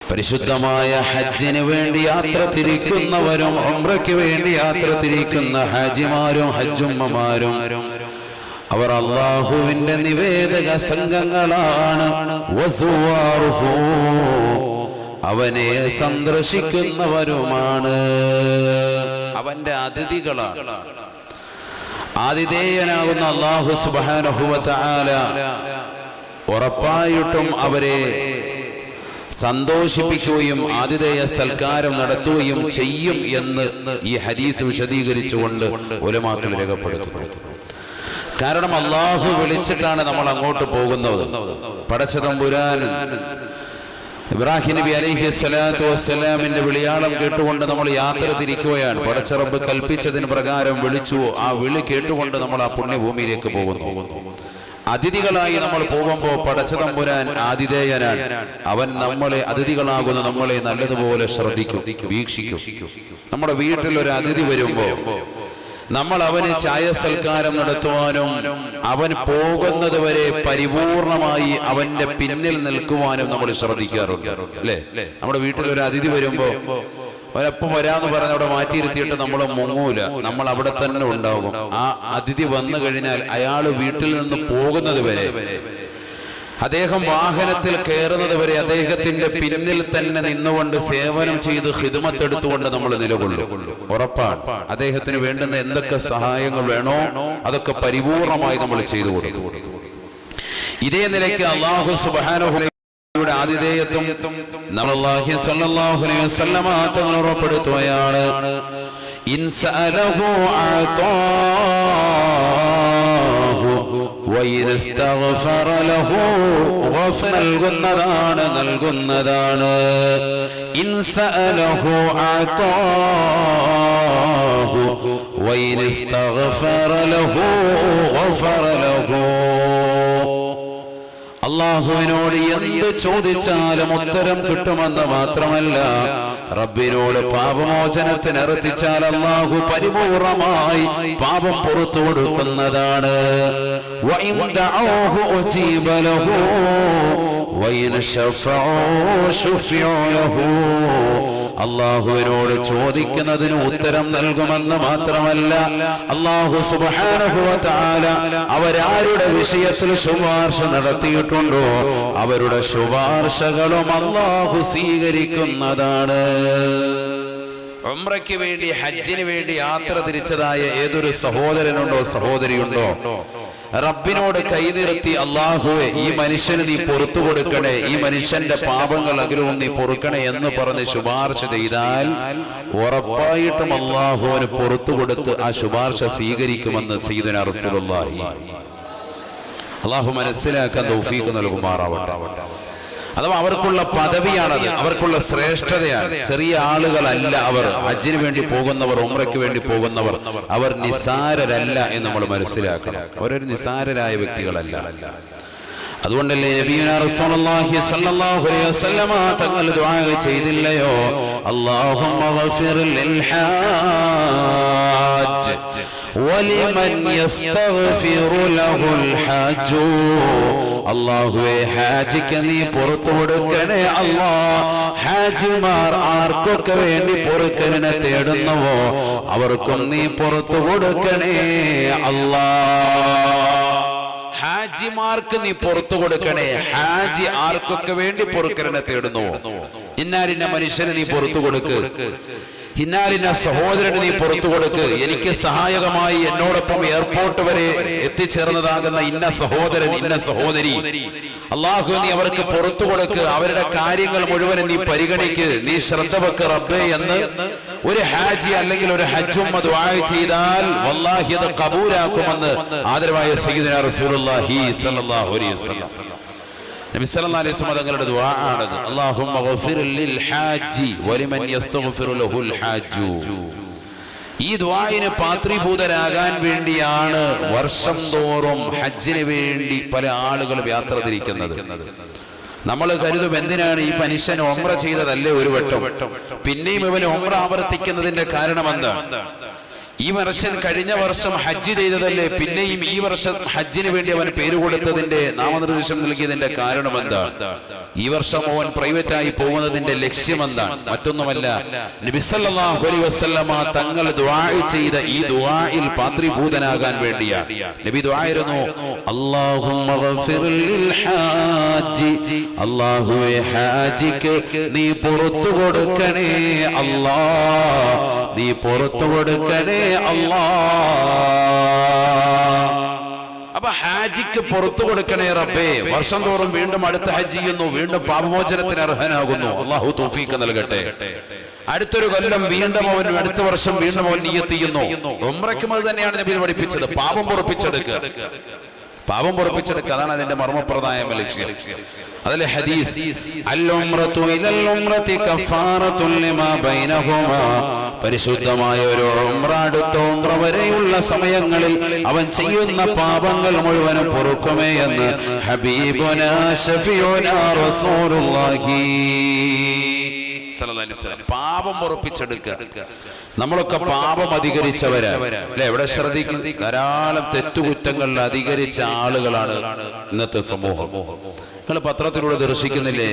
പരിശുദ്ധമായ ഹജ്ജിന് വേണ്ടി യാത്ര തിരിക്കുന്നവരും ഉംറയ്ക്ക് വേണ്ടി യാത്ര തിരിക്കുന്ന ഹാജിമാരും ഹജ്ജുമ്മമാരും അവർ അല്ലാഹുവിന്റെ നിവേദക സംഘങ്ങളാണ്. വസുവാറുഹു, അവനെ സന്ദർശിക്കുന്നവരുമാണ്, അവന്റെ അതിഥികളാണ്. ആതിഥേയനാകുന്ന അല്ലാഹു സുബ്ഹാനഹു വ തആല ഉറപ്പായിട്ടും അവരെ സന്തോഷിപ്പിക്കുകയും ആതിഥേയ സൽക്കാരം നടത്തുകയും ചെയ്യും എന്ന് ഈ ഹദീസ് വിശദീകരിച്ചുകൊണ്ട് ഉലമാക്കൾ രേഖപ്പെടുത്തുന്നു. കാരണം അല്ലാഹു വിളിച്ചിട്ടാണ് നമ്മൾ അങ്ങോട്ട് പോകുന്നത്. പടച്ച തമ്പുരാൻ ഇബ്രാഹിം നബി അലൈഹി സ്വലാത്തു വസ്സലാമിന്റെ വിളിയാളം കേട്ടുകൊണ്ട് നമ്മൾ യാത്ര തിരിക്കുകയാണ്. പടച്ച റബ്ബ് കൽപ്പിച്ചതിന് പ്രകാരം വിളിച്ചു. ആ വിളി കേട്ടുകൊണ്ട് നമ്മൾ ആ പുണ്യഭൂമിയിലേക്ക് പോകുന്നു. അതിഥികളായി നമ്മൾ പോകുമ്പോൾ പടച്ച തമ്പുരാൻ ആതിഥേയനാൻ. അവൻ നമ്മളെ അതിഥികളാകുന്ന നമ്മളെ നല്ലതുപോലെ ശ്രദ്ധിക്കും, വീക്ഷിക്കും. നമ്മുടെ വീട്ടിൽ ഒരു അതിഥി വരുമ്പോൾ നമ്മൾ അവന് ചായ സൽക്കാരം നടത്തുവാനും അവൻ പോകുന്നത് വരെ പരിപൂർണമായി അവന്റെ പിന്നിൽ നിൽക്കുവാനും നമ്മൾ ശ്രദ്ധിക്കാറുണ്ട്, അല്ലേ? നമ്മുടെ വീട്ടിൽ ഒരു അതിഥി വരുമ്പോ ഒരപ്പം വരാന്ന് പറഞ്ഞ് അവിടെ മാറ്റിയിരുത്തിയിട്ട് നമ്മൾ മുങ്ങൂല, നമ്മൾ അവിടെ തന്നെ ഉണ്ടാകും. ആ അതിഥി വന്നു കഴിഞ്ഞാൽ അയാൾ വീട്ടിൽ നിന്ന് പോകുന്നത് വരെ, അദ്ദേഹം വാഹനത്തിൽ കയറുന്നത് വരെ അദ്ദേഹത്തിന്റെ പിന്നിൽ തന്നെ നിന്നുകൊണ്ട് സേവനം ചെയ്ത് ഖിദ്മത്ത് എടുത്തുകൊണ്ട് നമ്മൾ നിലകൊള്ളും. ഉറപ്പാണ് അദ്ദേഹത്തിന് വേണ്ടുന്ന എന്തൊക്കെ സഹായങ്ങൾ വേണോ അതൊക്കെ പരിപൂർണമായി നമ്മൾ ചെയ്തു കൊടുക്കും. ഇതേ നിലയ്ക്ക് അല്ലാഹു സുബ്ഹാനഹു യുടെ ആതിഥേയത്വം നബി സല്ലല്ലാഹു അലൈഹി വസല്ലമ തങ്ങൾ ഉറപ്പെടുത്തുകയാണ്. ഇൻസഅലഹു അതാഹു വഇനസ്തഗ്ഫറ ലഹു നൽകുന്നതാണ്. ഇൻസഅലഹു അതാഹു വഇനസ്തഗ്ഫറ ലഹു ഗഫറ ലഹു. അല്ലാഹുവിനോട് എന്ത് ചോദിച്ചാലും ഉത്തരം കിട്ടുമെന്ന് മാത്രമല്ല, റബ്ബിനോട് പാപമോചനത്തിന് അർത്ഥിച്ചാൽ അല്ലാഹു പരിപൂർണമായി പാപം പുറത്തു കൊടുക്കുന്നതാണ്. അല്ലാഹുവിനോട് ചോദിക്കുന്നതിന് ഉത്തരം നൽകുമെന്ന് മാത്രമല്ല, അല്ലാഹു സുബ്ഹാനഹു വ തആല അവരാരുടെ വിഷയത്തിൽ ശുപാർശ നടത്തിയിട്ടുണ്ടോ അവരുടെ ശുപാർശകളും അല്ലാഹു സ്വീകരിക്കുന്നതാണ്. ഉംറയ്ക്ക് വേണ്ടി ഹജ്ജിന് വേണ്ടി യാത്ര തിരിച്ചതായ ഏതൊരു സഹോദരനുണ്ടോ സഹോദരിയുണ്ടോ, റബ്ബിനോട് കൈനിർത്തി അല്ലാഹുവേ ഈ മനുഷ്യന് നീ പുറത്തു കൊടുക്കണേ, ഈ മനുഷ്യന്റെ പാപങ്ങൾ അകലവും നീ പൊറുക്കണേ എന്ന് പറഞ്ഞ് ശുപാർശ ചെയ്താൽ ഉറപ്പായിട്ടും അല്ലാഹുവിന് പുറത്തു കൊടുത്ത് ആ ശുപാർശ സ്വീകരിക്കുമെന്ന് സയ്യിദുനാ റസൂലുള്ളാഹി. അല്ലാഹു മനസ്സിലാക്കാൻ തൗഫീഖ് നൽകുമാറാവട്ടെ. അഥവാ അവർക്കുള്ള പദവിയാണത്, അവർക്കുള്ള ശ്രേഷ്ഠതയാണ്. ചെറിയ ആളുകളല്ല അവർ. ഹജ്ജിന് വേണ്ടി പോകുന്നവർ, ഉംറയ്ക്ക് വേണ്ടി പോകുന്നവർ, അവർ നിസാരരല്ല എന്ന് നമ്മൾ മനസ്സിലാക്കണം. അവരൊരു നിസാരരായ വ്യക്തികളല്ല. അതുകൊണ്ടല്ലേ നബിയുനാ റസൂലുള്ളാഹി സ്വല്ലല്ലാഹു അലൈഹി വസല്ലമ തങ്ങൾ ദുആ ചെയ്തില്ലയോ, അല്ലാഹുമ്മ ഗഫിർ ലിൽ ഹാജ് വലിമൻ യസ്തഗ്ഫിറു ലഹുൽ ഹാജു. അല്ലാഹുവേ ഹാജിക്ക് നീ പുറത്തു കൊടുക്കണേ അല്ലാഹ്. ഹാജിമാർ ആർക്കൊക്കെ വേണ്ടി പൊറുക്കലിനെ തേടുന്നുവോ അവർക്കും നീ പുറത്തു കൊടുക്കണേ അല്ലാഹ്. ഹാജിമാർക്ക് നീ പുറത്തു കൊടുക്കണേ. ഹാജി ആർക്കൊക്കെ വേണ്ടി പൊറുക്കലിനെ തേടുന്നുവോ, ഇന്നാലിന്ന മനുഷ്യന് നീ പുറത്തു കൊടുക്ക്, ഇന്നാലിന്ന സഹോദരന് നീ പുറത്തു കൊടുക്ക്, എനിക്ക് സഹായകമായി എന്നോടൊപ്പം എയർപോർട്ട് വരെ എത്തിച്ചേർന്നതാകുന്ന ഇന്ന സഹോദരൻ, ഇന്ന സഹോദരി, അല്ലാഹു നീ അവർക്ക് പുറത്തു കൊടുക്ക്, അവരുടെ കാര്യങ്ങൾ മുഴുവനും നീ പരിഗണിക്ക്, നീ ശ്രദ്ധ വെക്ക് റബ്ബേ എന്ന് ഒരു ഹാജി അല്ലെങ്കിൽ ഒരു ഹജ്ജുമ്മ ദുആ ചെയ്താൽ വല്ലാഹി അത് ഖബൂലാക്കുമെന്ന് ആദരവായ സയ്യിദുനാ റസൂലുള്ളാഹി സ്വല്ലല്ലാഹു അലൈഹി വസല്ലം നബി സല്ലല്ലാഹു അലൈഹി വസല്ലം തങ്ങളുടെ ദുആ ആണത്. അല്ലാഹുമ്മ ഗഫിർ ലിൽ ഹാജി വലിമൻ യസ്തഗ്ഫിറു ലഹുൽ ഹാജു. ഈ ദുആഇന് പാത്രീഭൂതരാകാൻ വേണ്ടിയാണ് വർഷം തോറും ഹജ്ജിന് വേണ്ടി പല ആളുകളും യാത്ര തിരിക്കുന്നത്. നമ്മൾ കരുതും എന്തിനാണ് ഈ മനുഷ്യൻ ഉംറ ചെയ്തതല്ലേ ഒരു വട്ടം, പിന്നെയും ഇവന് ഉംറ ആവർത്തിക്കുന്നതിന്റെ കാരണം എന്താണ്? ഈ വർഷം കഴിഞ്ഞ വർഷം ഹജ്ജ് ചെയ്തതല്ലേ, പിന്നെയും ഈ വർഷം ഹജ്ജിന് വേണ്ടി അവൻ പേര് കൊടുത്തതിന്റെ നാമനിർദ്ദേശം നൽകിയതിന്റെ കാരണം എന്താണ്? ഈ വർഷം അവൻ പ്രൈവറ്റായി പോകുന്നതിന്റെ ലക്ഷ്യം എന്താണ്? മറ്റൊന്നുമല്ല, നബി സല്ലല്ലാഹു അലൈഹി വസല്ലമ തങ്ങൾ ദുആ ചെയ്ത ഈ ദുആയിൽ പാത്രീഭൂതനാകാൻ വേണ്ടിയാണ്. നബി ദുആയിരുന്നു, അല്ലാഹുമ്മ ഗഫിർ ലിൽ ഹാജി, അല്ലാഹുവേ ഹാജിക്ക് നീ പുറത്തു കൊടുക്കണേ അല്ലാഹ്, നീ പുറത്തു കൊടുക്കണേ അല്ലാഹ്. അപ്പൊ ഹാജിക്ക് പുറത്തു കൊടുക്കണേ റബ്ബേ. വർഷം തോറും വീണ്ടും അടുത്ത ഹജ്ജ് ചെയ്യുന്നു, വീണ്ടും പാപമോചനത്തിന് അർഹനാകുന്നു. അല്ലാഹു തൗഫീഖ് നൽകട്ടെ. അടുത്തൊരു കൊല്ലം വീണ്ടും അവൻ, അടുത്ത വർഷം വീണ്ടും അവൻ നിയ്യത്ത് ചെയ്യുന്നു. ഉംറയ്ക്കും അത് തന്നെയാണ് നബി പഠിപ്പിച്ചത്, പാപം പൊറുപ്പിച്ചെടുക്കുക, പാപം പൊറുപ്പിച്ചെടുക്കുക. അതാണ് അതിന്റെ മർമ്മപ്രദമായ ലക്ഷ്യം. അതിലെ ഹദീസ്, അൽ-ഉംറതു ഇലൽ ഉംറതി കഫാറത്തുൻ ലിമാ ബൈനഹുമാ, പരിശുദ്ധമായ ഒരു ഉംറ അടുത്ത ഉംറ വരെയുള്ള സമയങ്ങളിൽ അവൻ ചെയ്യുന്ന പാപങ്ങൾ മുഴുവനും പൊറുക്കുമേ എന്ന് ഹബീബുനാ ശഫീഉനാ റസൂലുള്ളാഹി സല്ലല്ലാഹു അലൈഹി വസല്ലം. പാപം പൊറുപ്പിച്ചെടുക്കുക. നമ്മളൊക്കെ പാപം അധികരിച്ചവരാ അല്ലെ? എവിടെ ശ്രദ്ധിക്കും, ധാരാളം തെറ്റുകുറ്റങ്ങളിൽ അധികരിച്ച ആളുകളാണ് ഇന്നത്തെ സമൂഹം. നിങ്ങൾ പത്രത്തിലൂടെ ദർശിക്കുന്നില്ലേ,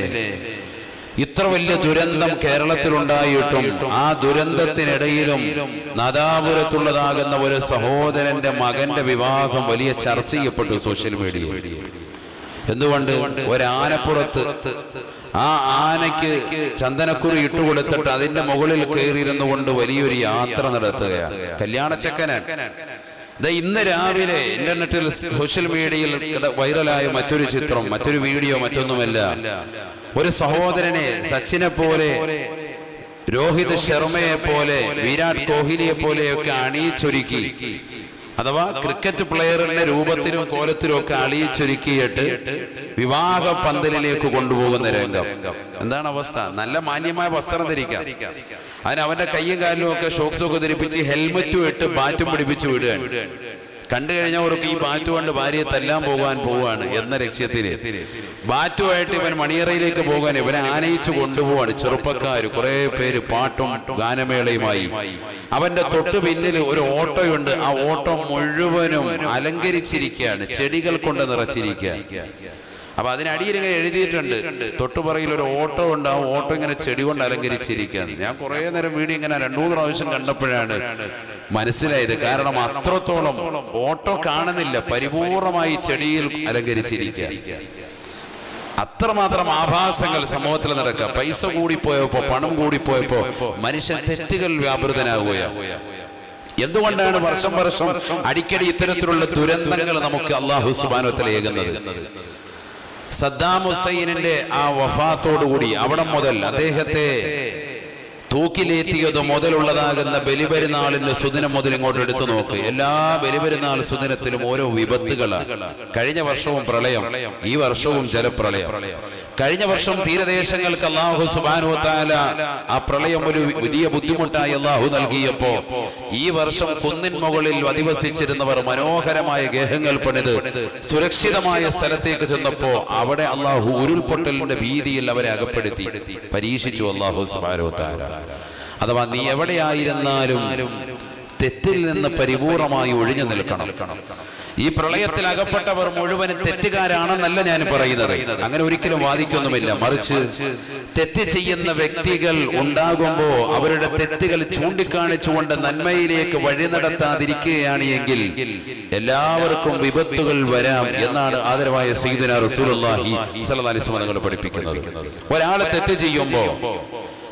ഇത്ര വലിയ ദുരന്തം കേരളത്തിലുണ്ടായിട്ടും ആ ദുരന്തത്തിനിടയിലും നാദാപുരത്തുള്ളതാകുന്ന ഒരു സഹോദരന്റെ മകന്റെ വിവാഹം വലിയ ചർച്ച ചെയ്യപ്പെട്ടു സോഷ്യൽ മീഡിയയിൽ. എന്തുകൊണ്ട്? ഒരാനപ്പുറത്ത് ആ ആനയ്ക്ക് ചന്ദനക്കുറി ഇട്ടുകൊടുത്തിട്ട് അതിന്റെ മുകളിൽ കയറിയിരുന്നു കൊണ്ട് വലിയൊരു യാത്ര നടത്തുകയാണ്. കല്യാണച്ചക്കനാൻ. ഇന്ന് രാവിലെ ഇന്റർനെറ്റിൽ സോഷ്യൽ മീഡിയയിൽ വൈറലായ മറ്റൊരു ചിത്രം, മറ്റൊരു വീഡിയോ മറ്റൊന്നുമല്ല, ഒരു സഹോദരനെ സച്ചിനെ പോലെ, രോഹിത് ശർമ്മയെ പോലെ, വിരാട് കോഹ്ലിയെ പോലെയൊക്കെ അണിയിച്ചൊരുക്കി, അഥവാ ക്രിക്കറ്റ് പ്ലെയറിന്റെ രൂപത്തിലും കോലത്തിലും ഒക്കെ അണിയിച്ചൊരുക്കിയിട്ട് വിവാഹ പന്തലിലേക്ക് കൊണ്ടുപോകുന്ന രംഗം. എന്താണ് അവസ്ഥ? നല്ല മാന്യമായ വസ്ത്രം ധരിക്കാം, അതിന് അവന്റെ കയ്യും കാലിലും ഒക്കെ ഷോക്സും ഒക്കെ ധരിപ്പിച്ച് ഹെൽമറ്റും ഇട്ട് ബാറ്റും പിടിപ്പിച്ച് വിടുകയാണ്. കണ്ടു കഴിഞ്ഞവർക്ക് ഈ ബാറ്റ് കൊണ്ട് ഭാര്യയെ തല്ലാൻ പോവാണ് എന്ന ലക്ഷ്യത്തില് ബാറ്റുമായിട്ട് ഇവൻ മണിയറയിലേക്ക് പോകാൻ ഇവനെ ആനയിച്ചു കൊണ്ടുപോവാണ്. ചെറുപ്പക്കാർ കുറെ പേര് പാട്ടും ഗാനമേളയുമായി. അവന്റെ തൊട്ടു പിന്നിൽ ഒരു ഓട്ടോയുണ്ട്. ആ ഓട്ടോ മുഴുവനും അലങ്കരിച്ചിരിക്കുകയാണ്, ചെടികൾ കൊണ്ട് നിറച്ചിരിക്കുകയാണ്. അപ്പൊ അതിനടിയിൽ ഇങ്ങനെ എഴുതിയിട്ടുണ്ട്, തൊട്ടുപുറകിൽ ഒരു ഓട്ടോ ഉണ്ട്, ആ ഓട്ടോ ഇങ്ങനെ ചെടി കൊണ്ട് അലങ്കരിച്ചിരിക്കുകയാണ്. ഞാൻ കുറെ നേരം വീഡിയോ ഇങ്ങനെ 2-3 പ്രാവശ്യം കണ്ടപ്പോഴാണ് മനസ്സിലായത്. കാരണം അത്രത്തോളം ഓട്ടോ കാണുന്നില്ല, പരിപൂർണമായി ചെടിയിൽ അലങ്കരിച്ചിരിക്കുക. അത്രമാത്രം ആഭാസങ്ങൾ സമൂഹത്തിൽ നടക്കുക. പൈസ കൂടിപ്പോയപ്പോ, പണം കൂടിപ്പോയപ്പോ മനുഷ്യൻ തെറ്റുകൾ വ്യാപൃതനാകുകയാണ്. എന്തുകൊണ്ടാണ് വർഷം വർഷം അടിക്കടി ഇത്തരത്തിലുള്ള ദുരന്തങ്ങൾ നമുക്ക് അല്ലാഹു സുബ്ഹാനഹു വ തആല ഏകുന്നത്? സദ്ദാം ഹുസൈനിന്റെ ആ വഫാത്തോടുകൂടി അവിടെ മുതൽ അദ്ദേഹത്തെ തൂക്കിലേറ്റിയത് മുതലുള്ളതാകുന്ന ബലിപെരുന്നാളിന്റെ സുദിനം മുതൽ ഇങ്ങോട്ട് എടുത്തു നോക്ക്. എല്ലാ ബലിപെരുന്നാൾ സുദിനത്തിലും ഓരോ വിപത്തുകളാണ്. കഴിഞ്ഞ വർഷവും പ്രളയം, ഈ വർഷവും ജലപ്രളയം. കഴിഞ്ഞ വർഷം തീരദേശങ്ങൾക്ക് അല്ലാഹു സുബ്ഹാനഹു വ തആല ആ പ്രളയം ഒരു വലിയ ബുദ്ധിമുട്ടായി അല്ലാഹു നൽകിയപ്പോ ഈ വർഷം കുന്നിൻ മുകളിൽ അധിവസിച്ചിരുന്നവർ മനോഹരമായ ഗേഹങ്ങൾ പണിത് സുരക്ഷിതമായ സ്ഥലത്തേക്ക് ചെന്നപ്പോ അവിടെ അല്ലാഹു ഉരുൾപൊട്ടലിന്റെ ഭീതിയിൽ അവരെ അകപ്പെടുത്തി പരീക്ഷിച്ചു അല്ലാഹു സുബ്ഹാനഹു വ തആല. അഥവാ നീ എവിടെയായിരുന്നാലും തെറ്റിൽ നിന്ന് പരിപൂർണമായി ഒഴിഞ്ഞു നിൽക്കണം. ഈ പ്രളയത്തിൽ അകപ്പെട്ടവർ മുഴുവനും തെറ്റുകാരാണെന്നല്ല ഞാൻ പറയുന്നത്, അങ്ങനെ ഒരിക്കലും വാദിക്കൊന്നുമില്ല. മറിച്ച് തെറ്റ് ചെയ്യുന്ന വ്യക്തികൾ ഉണ്ടാകുമ്പോ അവരുടെ തെറ്റുകൾ ചൂണ്ടിക്കാണിച്ചുകൊണ്ട് നന്മയിലേക്ക് വഴി നടത്താതിരിക്കുകയാണ് എങ്കിൽ എല്ലാവർക്കും വിപത്തുകൾ വരാം എന്നാണ് ആദരവായ സയ്യിദുനാ റസൂലുള്ളാഹി സ്വല്ലല്ലാഹി അലൈഹി വസല്ലം തങ്ങൾ പഠിപ്പിക്കുന്നത്. ഒരാൾ തെറ്റ് ചെയ്യുമ്പോ,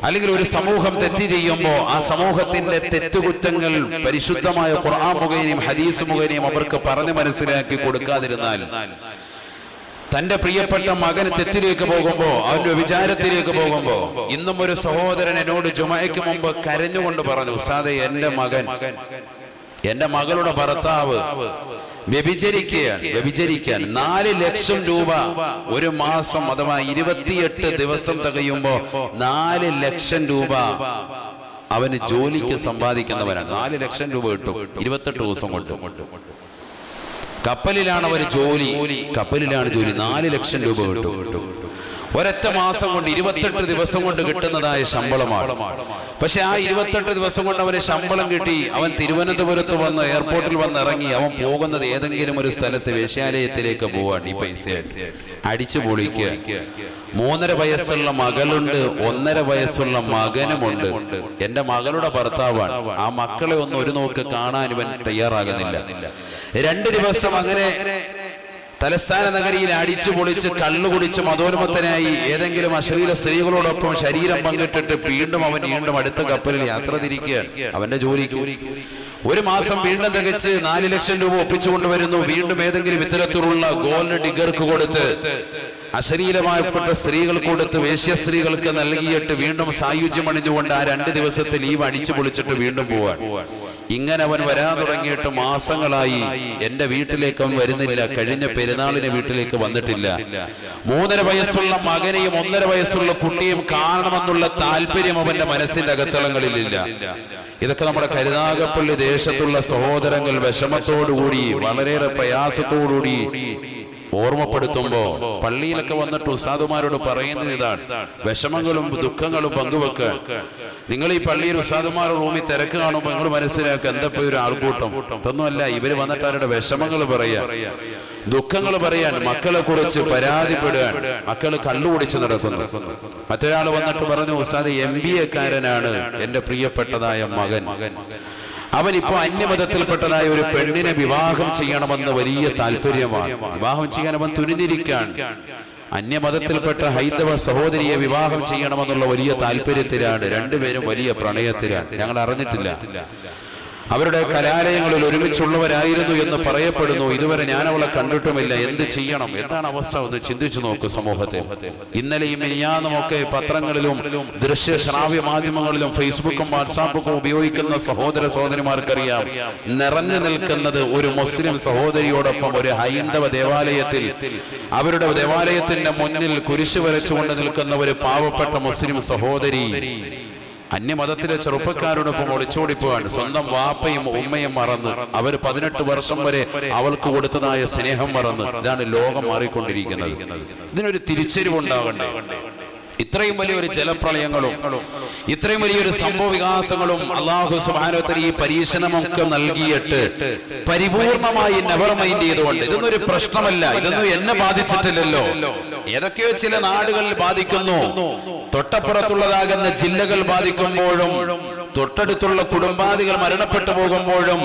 അല്ലെങ്കിൽ ഒരു സമൂഹം തെറ്റ് ചെയ്യുമ്പോൾ ആ സമൂഹത്തിന്റെ തെറ്റുകുറ്റങ്ങൾ പരിശുദ്ധമായ ഖുർആൻ മുഖേനയും ഹദീസ് മുഖേനയും അവർക്ക് പറഞ്ഞു മനസ്സിലാക്കി കൊടുക്കാതിരുന്നാൽ, തന്റെ പ്രിയപ്പെട്ട മകൻ തെറ്റിലേക്ക് പോകുമ്പോ, അവന്റെ വിചാരത്തിലേക്ക് പോകുമ്പോ, ഇന്നും ഒരു സഹോദരൻ എന്നോട് ജുമഅയ്ക്ക് മുമ്പ് കരഞ്ഞുകൊണ്ട് പറഞ്ഞു, ഉസ്താദേ, എന്റെ മകളുടെ ഭർത്താവ് വ്യഭിചരിക്കാൻ 4 ലക്ഷം രൂപ ഒരു മാസം, അഥവാ 28 ദിവസം തികയുമ്പോ 4 ലക്ഷം രൂപ അവന് ജോലിക്ക് സമ്പാദിക്കുന്നവനാണ്. 4 ലക്ഷം രൂപ കിട്ടും 28 ദിവസം കൊണ്ട്. കപ്പലിലാണ് 4 ലക്ഷം രൂപ കിട്ടും. ഒരൊറ്റ മാസം കൊണ്ട് 28 ദിവസം കൊണ്ട് കിട്ടുന്നതായ ശമ്പളമാണ്. പക്ഷെ ആ 28 ദിവസം കൊണ്ട് അവന് ശമ്പളം കിട്ടി. അവൻ തിരുവനന്തപുരത്ത് വന്ന് എയർപോർട്ടിൽ വന്ന് ഇറങ്ങി. അവൻ പോകുന്നത് ഏതെങ്കിലും ഒരു സ്ഥലത്ത് വേശ്യാലയത്തിലേക്ക് പോവാണ്. ഈ പൈസ അടിച്ചു പൊളിക്കുക. 3.5 വയസ്സുള്ള മകളുണ്ട്, 1.5 വയസ്സുള്ള മകനുമുണ്ട്. എന്റെ മകളുടെ ഭർത്താവാണ്. ആ മക്കളെ ഒന്ന് ഒരു നോക്ക് കാണാൻ ഇവൻ തയ്യാറാകുന്നില്ല. 2 ദിവസം അങ്ങനെ തലസ്ഥാന നഗരിയിൽ അടിച്ചു പൊളിച്ച് കള്ളുകുടിച്ച് മതോന്മത്തനായി ഏതെങ്കിലും അശ്ലീല സ്ത്രീകളോടൊപ്പം ശരീരം പങ്കിട്ടിട്ട് വീണ്ടും അടുത്ത കപ്പലിൽ യാത്ര തിരിക്കുകയാണ് അവന്റെ ജോലിക്ക്. 1 മാസം വീണ്ടും തികച്ച് 4 ലക്ഷം രൂപ ഒപ്പിച്ചുകൊണ്ടുവരുന്നു. വീണ്ടും ഏതെങ്കിലും ഇത്തരത്തിലുള്ള ഗോൾഡ് ഡിഗർക്ക് കൊടുത്ത് അശ്ലീലമായപ്പെട്ട സ്ത്രീകൾ കൊടുത്ത് വേശ്യ സ്ത്രീകൾക്ക് നൽകിയിട്ട് വീണ്ടും സായുജ്യം അണിഞ്ഞുകൊണ്ട് ആ 2 ദിവസത്തെ ലീവ് അടിച്ചു പൊളിച്ചിട്ട് വീണ്ടും പോവാൻ. ഇങ്ങനെ അവൻ വരാൻ തുടങ്ങിയിട്ട് മാസങ്ങളായി. എന്റെ വീട്ടിലേക്ക് അവൻ വരുന്നില്ല. കഴിഞ്ഞ പെരുന്നാളിന് വീട്ടിലേക്ക് വന്നിട്ടില്ല. 3.5 വയസ്സുള്ള മകനെയും 1.5 വയസ്സുള്ള കുട്ടിയും കാണണമെന്നുള്ള താല്പര്യം അവന്റെ മനസ്സിന്റെ അകത്തളങ്ങളിലില്ല. ഇതൊക്കെ നമ്മുടെ കരുനാഗപ്പള്ളി ദേശത്തുള്ള സഹോദരങ്ങൾ വിഷമത്തോടുകൂടി വളരെയേറെ പ്രയാസത്തോടുകൂടി ഓർമ്മപ്പെടുത്തുമ്പോ പള്ളിയിലൊക്കെ വന്നിട്ട് ഉസ്താദുമാരോട് പറയുന്നത് ഇതാണ്: വിഷമങ്ങളും ദുഃഖങ്ങളും പങ്കുവെക്കാൻ. നിങ്ങൾ ഈ പള്ളിയിൽ ഉസ്താദുമാരുടെ റൂമിൽ തിരക്ക് കാണുമ്പോൾ നിങ്ങൾ മനസ്സിലാക്കുക എന്തപ്പോ ഒരു ആൾക്കൂട്ടം. ഇതൊന്നുമല്ല, ഇവര് വന്നിട്ട് അവരുടെ വിഷമങ്ങൾ പറയാൻ, ദുഃഖങ്ങൾ പറയാൻ, മക്കളെ കുറിച്ച് പരാതിപ്പെടാൻ. മക്കള് കള്ളുകുടിച്ച് നടക്കുന്നു. മറ്റൊരാൾ വന്നിട്ട് പറഞ്ഞു, ഉസ്താദ് MBA കാരനാണ് എന്റെ പ്രിയപ്പെട്ടതായ മകൻ. അവനിപ്പോ അന്യമതത്തിൽപ്പെട്ടതായ ഒരു പെണ്ണിനെ വിവാഹം ചെയ്യണമെന്ന് വലിയ താല്പര്യമാണ്. വിവാഹം ചെയ്യാൻ അവൻ തുനിഞ്ഞിരിക്കാൻ. അന്യമതത്തിൽപ്പെട്ട ഹൈന്ദവ സഹോദരിയെ വിവാഹം ചെയ്യണമെന്നുള്ള വലിയ താല്പര്യത്തിലാണ്. രണ്ടുപേരും വലിയ പ്രണയത്തിലാണ്. ഞങ്ങൾ അറിഞ്ഞിട്ടില്ല. അവരുടെ കലാലയങ്ങളിൽ ഒരുമിച്ചുള്ളവരായിരുന്നു എന്ന് പറയപ്പെടുന്നു. ഇതുവരെ ഞാൻ അവളെ കണ്ടിട്ടുമില്ല. എന്ത് ചെയ്യണം? എന്താണ് അവസ്ഥ? ഒന്ന് ചിന്തിച്ചു നോക്കൂ സമൂഹത്തിൽ. ഇന്നലെയും മിനിയാന്നും ഒക്കെ പത്രങ്ങളിലും ദൃശ്യ ശ്രാവ്യ മാധ്യമങ്ങളിലും ഫേസ്ബുക്കും വാട്സാപ്പും ഉപയോഗിക്കുന്ന സഹോദര സഹോദരിമാർക്കറിയാം, നിറഞ്ഞു നിൽക്കുന്നത് ഒരു മുസ്ലിം സഹോദരിയോടൊപ്പം ഒരു ഹൈന്ദവ ദേവാലയത്തിൽ അവരുടെ ദേവാലയത്തിന്റെ മുന്നിൽ കുരിശ് വരച്ചുകൊണ്ട് നിൽക്കുന്ന ഒരു പാവപ്പെട്ട മുസ്ലിം സഹോദരി അന്യമതത്തിലെ ചെറുപ്പക്കാരോടൊപ്പം ഒളിച്ചോടിപ്പോവാണ്. സ്വന്തം വാപ്പയും ഉമ്മയും മറന്ന്, അവർ 18 വർഷം വരെ അവൾക്ക് കൊടുത്തതായ സ്നേഹം മറന്ന്. ഇതാണ് ലോകം മാറിക്കൊണ്ടിരിക്കുന്നത്. ഇതിനൊരു തിരിച്ചറിവുണ്ടാകണ്ടേ? ഇത്രയും വലിയൊരു ജലപ്രളയങ്ങളും ഇത്രയും വലിയൊരു സംഭവ വികാസങ്ങളും അല്ലാഹു സുബ്ഹാനഹു വ തആല ഈ പരീക്ഷണമൊക്കെ നൽകിയിട്ട് പരിപൂർണമായി നെവർ മൈൻഡ് ചെയ്തുകൊണ്ട്, ഇതൊന്നും ഒരു പ്രശ്നമല്ല, ഇതൊന്നും എന്നെ ബാധിച്ചിട്ടില്ലല്ലോ. ഏതൊക്കെയോ ചില നാടുകളിൽ ബാധിക്കുന്നു, തൊട്ടപ്പുറത്തുള്ളതാകുന്ന ജില്ലകൾ ബാധിക്കുമ്പോഴും തൊട്ടടുത്തുള്ള കുടുംബാദികൾ മരണപ്പെട്ടു പോകുമ്പോഴും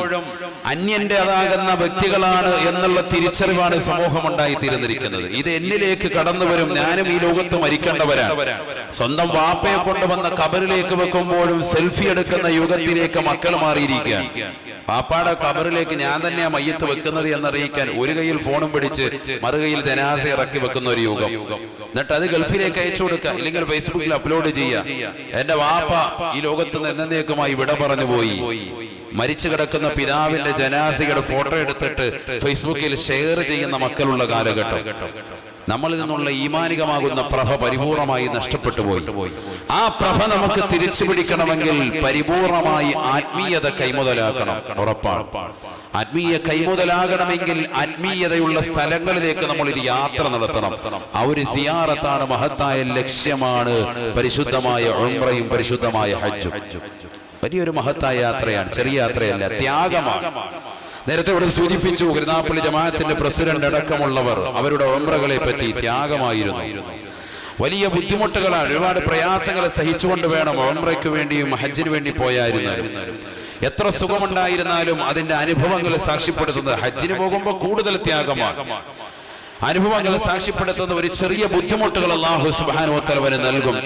അന്യന്റെ അതാകുന്ന വ്യക്തികളാണ് എന്നുള്ള തിരിച്ചറിവാണ് സമൂഹം ഉണ്ടായിത്തീരുന്നിരിക്കുന്നത്. ഇത് എന്നിലേക്ക് കടന്നു വരും. ഞാനും ഈ ലോകത്ത് മരിക്കേണ്ടവരാണ്. സ്വന്തം വാപ്പയെ കൊണ്ടുവന്ന ഖബറിലേക്ക് വെക്കുമ്പോഴും സെൽഫി എടുക്കുന്ന യുഗത്തിലേക്ക് മക്കൾ മാറിയിരിക്കുകയാണ്. വാപ്പാടെ ഖബറിലേക്ക് ഞാൻ തന്നെയാ മയ്യത്ത് വെക്കുന്നത് എന്നറിയിക്കാൻ ഒരു കയ്യിൽ ഫോണും പിടിച്ച് മറുകയിൽ ജനാസ ഇറക്കി വെക്കുന്ന ഒരു യുഗം. എന്നിട്ട് അത് ഗൾഫിലേക്ക് അയച്ചു കൊടുക്കുക, ഇല്ലെങ്കിൽ ഫേസ്ബുക്കിൽ അപ്ലോഡ് ചെയ്യുക. എന്റെ വാപ്പ ഈ ലോകത്ത് നിന്ന് എന്നേക്കുമായി വിട പറഞ്ഞു പോയി. മരിച്ചു കിടക്കുന്ന പിതാവിന്റെ ജനാസയുടെ ഫോട്ടോ എടുത്തിട്ട് ഫേസ്ബുക്കിൽ ഷെയർ ചെയ്യുന്ന മക്കളുള്ള കാലഘട്ടം. നമ്മളിൽ നിന്നുള്ള ഈമാനികമാകുന്ന പ്രഭ പരിപൂർണമായി നഷ്ടപ്പെട്ടു പോയി. ആ പ്രഭ നമുക്ക് തിരിച്ചു പിടിക്കണമെങ്കിൽ പരിപൂർണമായി ആത്മീയത കൈമുതലാക്കണം. ഉറപ്പാണ്. ആത്മീയ കൈമുതലാകണമെങ്കിൽ ആത്മീയതയുള്ള സ്ഥലങ്ങളിലേക്ക് നമ്മൾ ഒരു യാത്ര നടത്തണം. ആ ഒരു സിയാറത്താണ്, മഹത്തായ ലക്ഷ്യമാണ് പരിശുദ്ധമായ ഉംറയും പരിശുദ്ധമായ ഹജ്ജും. വലിയൊരു മഹത്തായ യാത്രയാണ്, ചെറിയ യാത്രയല്ല, ത്യാഗമാണ്. നേരത്തെ ഇവിടെ സൂചിപ്പിച്ചു, കരുനാഗപ്പള്ളി ജമാഅത്തിന്റെ പ്രസിഡന്റ് അടക്കമുള്ളവർ അവരുടെ ഉംറകളെ പറ്റി ത്യാഗമായിരുന്നു. വലിയ ബുദ്ധിമുട്ടുകളാണ്, ഒരുപാട് പ്രയാസങ്ങളെ സഹിച്ചുകൊണ്ട് വേണം ഉംറയ്ക്ക് വേണ്ടിയും ഹജ്ജിന് വേണ്ടി പോയായിരുന്നു. എത്ര സുഖമുണ്ടായിരുന്നാലും അതിന്റെ അനുഭവങ്ങളെ സാക്ഷ്യപ്പെടുത്തുന്നത് ഹജ്ജിന് പോകുമ്പോൾ കൂടുതൽ ത്യാഗമാണ്. അനുഭവങ്ങളെ സാക്ഷ്യപ്പെടുത്തുന്ന ഒരു ചെറിയ ബുദ്ധിമുട്ടുകൾ അല്ലാഹു സുബ്ഹാനഹു വ തആല നൽകും.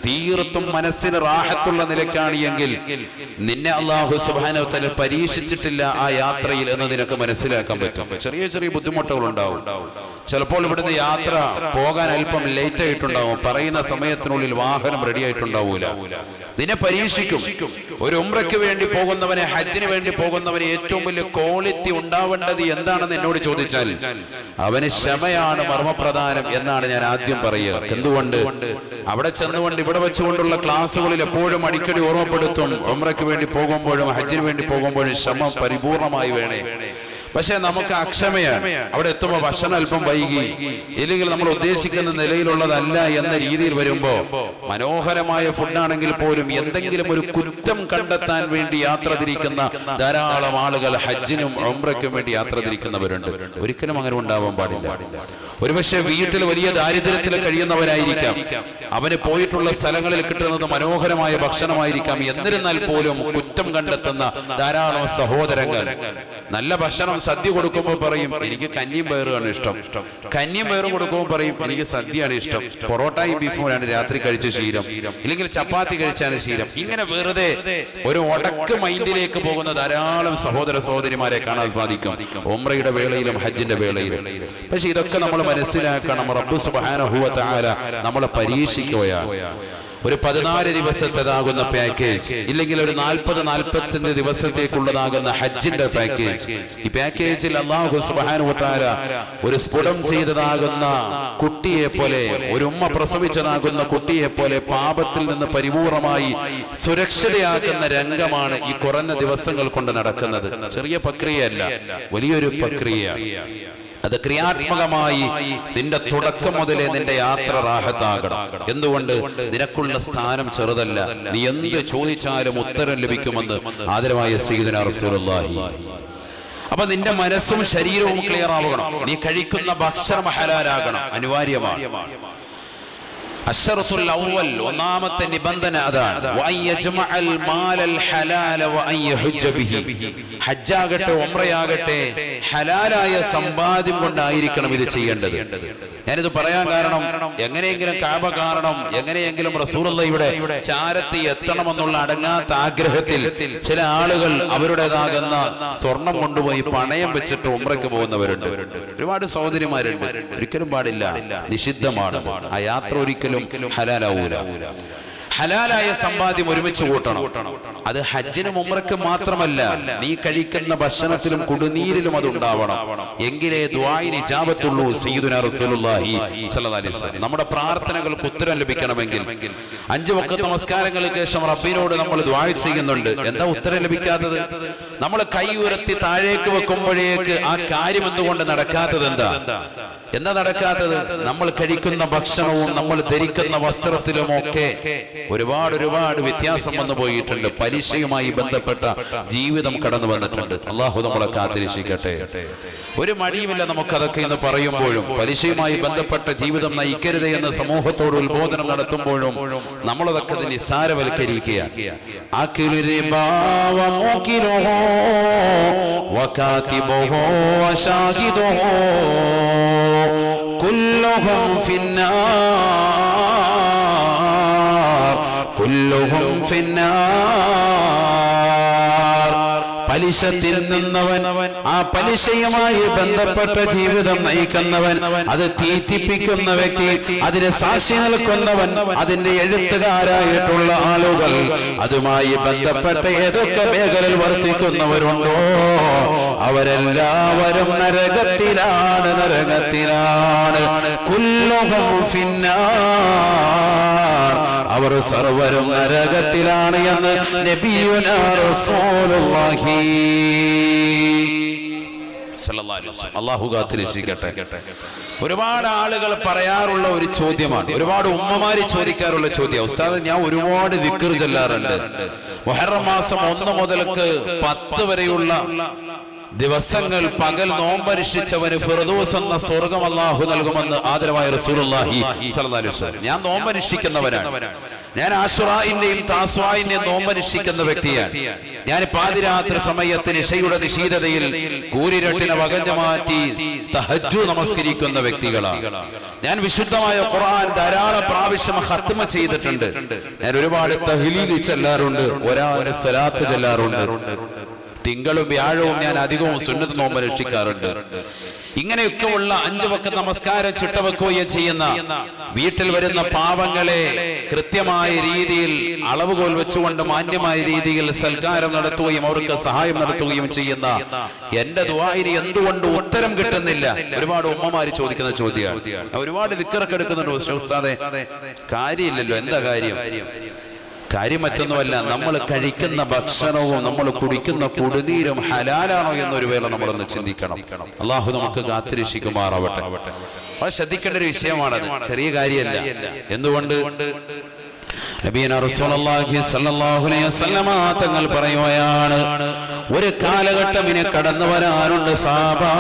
തീർത്തും മനസ്സിന് റാഹത്തുള്ള നിലക്കാണ് എങ്കിൽ നിന്നെ അല്ലാഹു സുബ്ഹാനഹു വ തആല പരീക്ഷിച്ചിട്ടില്ല ആ യാത്രയിൽ എന്ന് നിനക്ക് മനസ്സിലാക്കാൻ പറ്റും. ചെറിയ ചെറിയ ബുദ്ധിമുട്ടുകൾ ഉണ്ടാവും. ചിലപ്പോൾ ഇവിടുന്ന് യാത്ര പോകാൻ അല്പം ലേറ്റ് ആയിട്ടുണ്ടാവും. പറയുന്ന സമയത്തിനുള്ളിൽ വാഹനം റെഡി ആയിട്ടുണ്ടാവൂല. നിന്നെ പരീക്ഷിക്കും. ഒരു ഉംറയ്ക്ക് വേണ്ടി പോകുന്നവനെ, ഹജ്ജിന് വേണ്ടി പോകുന്നവന് ഏറ്റവും വലിയ ക്വാളിറ്റി ഉണ്ടാവേണ്ടത് എന്താണെന്ന് എന്നോട് ചോദിച്ചാൽ അവന് ക്ഷമയാണ് മർമ്മപ്രധാനം എന്നാണ് ഞാൻ ആദ്യം പറയുക. എന്തുകൊണ്ട്? അവിടെ ചെന്നുകൊണ്ട് ഇവിടെ വെച്ചുകൊണ്ടുള്ള ക്ലാസ്സുകളിൽ എപ്പോഴും അടിക്കടി ഓർമ്മപ്പെടുത്തും, ഉംറയ്ക്ക് വേണ്ടി പോകുമ്പോഴും ഹജ്ജിന് വേണ്ടി പോകുമ്പോഴും ക്ഷമ പരിപൂർണമായി വേണേ. പക്ഷെ നമുക്ക് അക്ഷമയാണ്. അവിടെ എത്തുമ്പോൾ ഭക്ഷണം അല്പം വൈകി, ഇല്ലെങ്കിൽ നമ്മൾ ഉദ്ദേശിക്കുന്ന നിലയിലുള്ളതല്ല എന്ന രീതിയിൽ വരുമ്പോ മനോഹരമായ ഫുഡാണെങ്കിൽ പോലും എന്തെങ്കിലും ഒരു കുറ്റം കണ്ടെത്താൻ വേണ്ടി യാത്ര തിരിക്കുന്ന ധാരാളം ആളുകൾ ഹജ്ജിനും ഉംറയ്ക്കും വേണ്ടി യാത്ര തിരിക്കുന്നവരുണ്ട്. ഒരിക്കലും അങ്ങനെ ഉണ്ടാവാൻ പാടില്ല. ഒരുപക്ഷെ വീട്ടിൽ വലിയ ദാരിദ്ര്യത്തിൽ കഴിയുന്നവരായിരിക്കാം, അവന് പോയിട്ടുള്ള സ്ഥലങ്ങളിൽ കിട്ടുന്നത് മനോഹരമായ ഭക്ഷണമായിരിക്കാം. എന്നിരുന്നാൽ പോലും കുറ്റം കണ്ടെത്തുന്ന ധാരാളം സഹോദരങ്ങൾ നല്ല ഭക്ഷണം സദ്യ കൊടുക്കുമ്പോൾ പറയും എനിക്ക് കഞ്ഞിയും പയറുമാണ് ഇഷ്ടം, കഞ്ഞിയും പയറും കൊടുക്കുമ്പോൾ പറയും എനിക്ക് സദ്യയാണ് ഇഷ്ടം, പൊറോട്ടയും ബീഫുമാണ് രാത്രി കഴിച്ച ശീലം, ഇല്ലെങ്കിൽ ചപ്പാത്തി കഴിച്ചാണ് ശീലം. ഇങ്ങനെ വെറുതെ ഒരു ഒടക്ക് മൈൻഡിലേക്ക് പോകുന്ന ധാരാളം സഹോദര സഹോദരിമാരെ കാണാൻ സാധിക്കും ഉംറയുടെ വേളയിലും ഹജ്ജിന്റെ വേളയിലും. പക്ഷെ ഇതൊക്കെ നമ്മൾ മനസ്സിലാക്കണം, റബ്ബ് സുബ്ഹാനഹു വ തആല നമ്മളെ പരീക്ഷിക്കുകയാണ്. ഒരു 14 ദിവസത്തേതാകുന്ന പാക്കേജ്, ഇല്ലെങ്കിൽ ഒരു 40-45 ദിവസത്തേക്കുള്ളതാകുന്ന ഹജ്ജിന്റെ പാക്കേജ്. ഈ പാക്കേജിൽ അല്ലാഹു സുബ്ഹാനഹു വ തആല ഒരു സ്ഫുടം ചെയ്തതാകുന്ന കുട്ടിയെ പോലെ, ഒരു ഉമ്മ പ്രസവിച്ചതാകുന്ന കുട്ടിയെ പോലെ പാപത്തിൽ നിന്ന് പരിപൂർണമായി സുരക്ഷിതയാക്കുന്ന രംഗമാണ് ഈ കുറഞ്ഞ ദിവസങ്ങൾ കൊണ്ട് നടക്കുന്നത്. ചെറിയ പ്രക്രിയയല്ല, വലിയൊരു പ്രക്രിയയാണ്. അത് ക്രിയാത്മകമായി നിന്റെ തുടക്കം മുതലേ നിന്റെ യാത്ര റാഹത്താകണം. എന്തുകൊണ്ട്? നിനക്കുള്ള സ്ഥാനം ചെറുതല്ല, നീ എന്ത് ചോദിച്ചാലും ഉത്തരം ലഭിക്കുമെന്ന് ആദരവായ സയ്യിദുനാ റസൂലുള്ളാഹി. അപ്പൊ നിന്റെ മനസ്സും ശരീരവും ക്ലിയർ ആവണം, നീ കഴിക്കുന്ന ഭക്ഷണം ഹലാലാകണം, അനിവാര്യമാണ്. അശ്ശറത്തുൽ അവ്വൽ, ഒന്നാമത്തെ നിബന്ധന അതാണ്. ഹജ്ജാകട്ടെ ഉംറയാകട്ടെ ഹലാലായ സമ്പാദ്യം കൊണ്ടായിരിക്കണം ഇത് ചെയ്യേണ്ടത്. ഞാനിത് പറയാൻ കാരണം, എങ്ങനെയെങ്കിലും കാബ കാണണം, എങ്ങനെയെങ്കിലും റസൂലുള്ളാഹിയുടെ ചാരത്തി എത്തണമെന്നുള്ള അടങ്ങാത്ത ആഗ്രഹത്തിൽ ചില ആളുകൾ അവരുടേതാകുന്ന സ്വർണം കൊണ്ടുപോയി പണയം വെച്ചിട്ട് ഉംറയ്ക്ക് പോകുന്നവരുണ്ട്. ഒരുപാട് സഹോദരിമാരുണ്ട്. ഒരിക്കലും പാടില്ല, നിഷിദ്ധമാണ്. ആ യാത്ര ഒരിക്കലും ഹലാലാവൂല. ഹലാലായ സമ്പാദ്യം ഒരുമിച്ച് കൂട്ടണം. അത് ഹജ്ജിനും ഉംറയ്ക്കും മാത്രമല്ല, നീ കഴിക്കുന്ന ഭക്ഷണത്തിലും കുടിനീരിലും അത് ഉണ്ടാവണം. എങ്കിലേ ദുആഇന് ഇജാബത്തുള്ളൂ. സയ്യിദുനാ റസൂലുള്ളാഹി സ്വല്ലല്ലാഹി അലൈഹി വസല്ലം നമ്മുടെ പ്രാർത്ഥനകൾക്ക് ഉത്തരം ലഭിക്കണമെങ്കിൽ 5 വഖത്ത് നമസ്കാരങ്ങൾക്ക് ശേഷം റബ്ബിനോട് നമ്മൾ ദുആ ചെയ്യുന്നുണ്ട്. എന്താ ഉത്തരം ലഭിക്കാത്തത്? നമ്മൾ കൈ ഉയർത്തി താഴേക്ക് വെക്കുമ്പോഴേക്ക് ആ കാര്യം എന്തുകൊണ്ട് നടക്കാത്തത്? എന്താ നടക്കാത്തത്? നമ്മൾ കഴിക്കുന്ന ഭക്ഷണവും നമ്മൾ ധരിക്കുന്ന വസ്ത്രത്തിലുമൊക്കെ ഒരുപാട് വ്യത്യാസം വന്നു പോയിട്ടുണ്ട്. പലിശയുമായി ബന്ധപ്പെട്ട ജീവിതം കടന്നു വന്നിട്ടുണ്ട്. അള്ളാഹു നമ്മളെ കാത്തിരക്ഷിക്കട്ടെ. ഒരു മടിയുമില്ല നമുക്കതൊക്കെ എന്ന് പറയുമ്പോഴും, പലിശയുമായി ബന്ധപ്പെട്ട ജീവിതം നയിക്കരുത് എന്ന് സമൂഹത്തോട് ഉത്ബോധനം നടത്തുമ്പോഴും നമ്മളതൊക്കെ നിസ്സാരവൽക്കരിക്കുകയാണ്. كلهم في النار كلهم في النار. പലിശ തിന്നുന്നവൻ, ആ പലിശയുമായി ബന്ധപ്പെട്ട ജീവിതം നയിക്കുന്നവൻ, അത് തീറ്റിപ്പിക്കുന്ന വ്യക്തി, അതിന് സാക്ഷി നിൽക്കുന്നവൻ, അതിന്റെ എഴുത്തുകാരായിട്ടുള്ള ആളുകൾ, അതുമായി ബന്ധപ്പെട്ട ഏതൊക്കെ മേഖലയിൽ വർത്തിക്കുന്നവരുണ്ടോ അവരെല്ലാവരും നരകത്തിലാണ്. കുല്ലുഹും ഫിന്നാർ, അവർ സർവരും നരകത്തിലാണ് എന്ന് നബിയുനാ റസൂലുള്ളാഹി സ്വല്ലല്ലാഹു അലൈഹി വസല്ലം. അല്ലാഹു കാത്തിരക്ഷിക്കട്ടെ. ഒരുപാട് ആളുകൾ പറയാറുള്ള ഒരു ചോദ്യമാണ്, ഒരുപാട് ഉമ്മമാര് ചോദിക്കാറുള്ള ചോദ്യം, ഉസ്താദ് ഞാൻ ഒരുപാട് ദിക്ർ ചൊല്ലാറുണ്ട്, മുഹറം മാസം 1 മുതൽക്ക് 10 വരെയുള്ള ദിവസങ്ങൾ പകൽ നോമ്പനുഷ്ഠിച്ചവന് ഫിർദൗസ് എന്ന സ്വർഗ്ഗം അല്ലാഹു നൽകുമെന്ന് ആദരവായ റസൂലുള്ളാഹി സ്വല്ലല്ലാഹു അലൈഹി വസല്ലം. ഞാൻ നോമ്പനുഷ്ഠിക്കുന്നവനാണ്, ഞാൻ ആശുറായിന്റെയും താസ്വായിന്റെയും നോമ്പനുഷ്ഠിക്കുന്ന വ്യക്തിയാണ്. ഞാൻ പാതിരാത്രി സമയത്ത് നിശയുടെ നിശീതതയിൽ കൂരിരട്ടിനെ വകഞ്ഞു മാറ്റി തഹജ്ജുദ് നമസ്കരിക്കുന്ന വ്യക്തികളാണ്. ഞാൻ വിശുദ്ധമായ ഖുർആൻ ധാരാളം പ്രാവശ്യം ഖത്മ ചെയ്തിട്ടുണ്ട്. ഞാൻ ഒരുപാട് തഹ്ലീൽ ചൊല്ലാറുണ്ട്, ഒരാളെ സ്വലാത്ത് ചൊല്ലാറുണ്ട്. തിങ്കളും വ്യാഴവും ഞാൻ അധികവും സുന്നത്ത് നോമ്പ് അനുഷ്ഠിക്കാറുണ്ട്. ഇങ്ങനെയൊക്കെ ഉള്ള 5 വഖത്ത് നമസ്കാരം ചിട്ടവെക്കുകയും ചെയ്യുന്ന, വീട്ടിൽ വരുന്ന പാവങ്ങളെ കൃത്യമായ രീതിയിൽ അളവുകോൽ വെച്ചുകൊണ്ട് മാന്യമായ രീതിയിൽ സൽക്കാരം നടത്തുകയും അവർക്ക് സഹായം നടത്തുകയും ചെയ്യുന്ന എന്റെ ദുആഇന് എന്തുകൊണ്ട് ഉത്തരം കിട്ടുന്നില്ല? ഒരുപാട് ഉമ്മമാര് ചോദിക്കുന്ന ചോദ്യമാണ്. ഒരുപാട് ദിക്റൊക്കെ എടുക്കുന്നുണ്ട്, ഉസ്താദേ കാര്യമില്ലല്ലോ, എന്താ കാര്യം? കാര്യം മറ്റൊന്നുമല്ല, നമ്മൾ കഴിക്കുന്ന ഭക്ഷണവും നമ്മൾ കുടിക്കുന്ന കുടിനീരും ഹലാലാണോ എന്നൊരു വേള നമ്മളൊന്ന് ചിന്തിക്കണം. അള്ളാഹു നമുക്ക് കാത്തിരക്ഷിക്കുമാറാവട്ടെ. അത് ശ്രദ്ധിക്കേണ്ട ഒരു വിഷയമാണത്, ചെറിയ കാര്യമല്ല. എന്തുകൊണ്ട്? നബിയന റസൂലുള്ളാഹി സ്വല്ലല്ലാഹു അലൈഹി വസല്ലമ തങ്ങൾ പറയുകയാണ്, ഒരു കാലഘട്ടം ഇനി കടന്നു വരാനുണ്ട് സഹാബാ,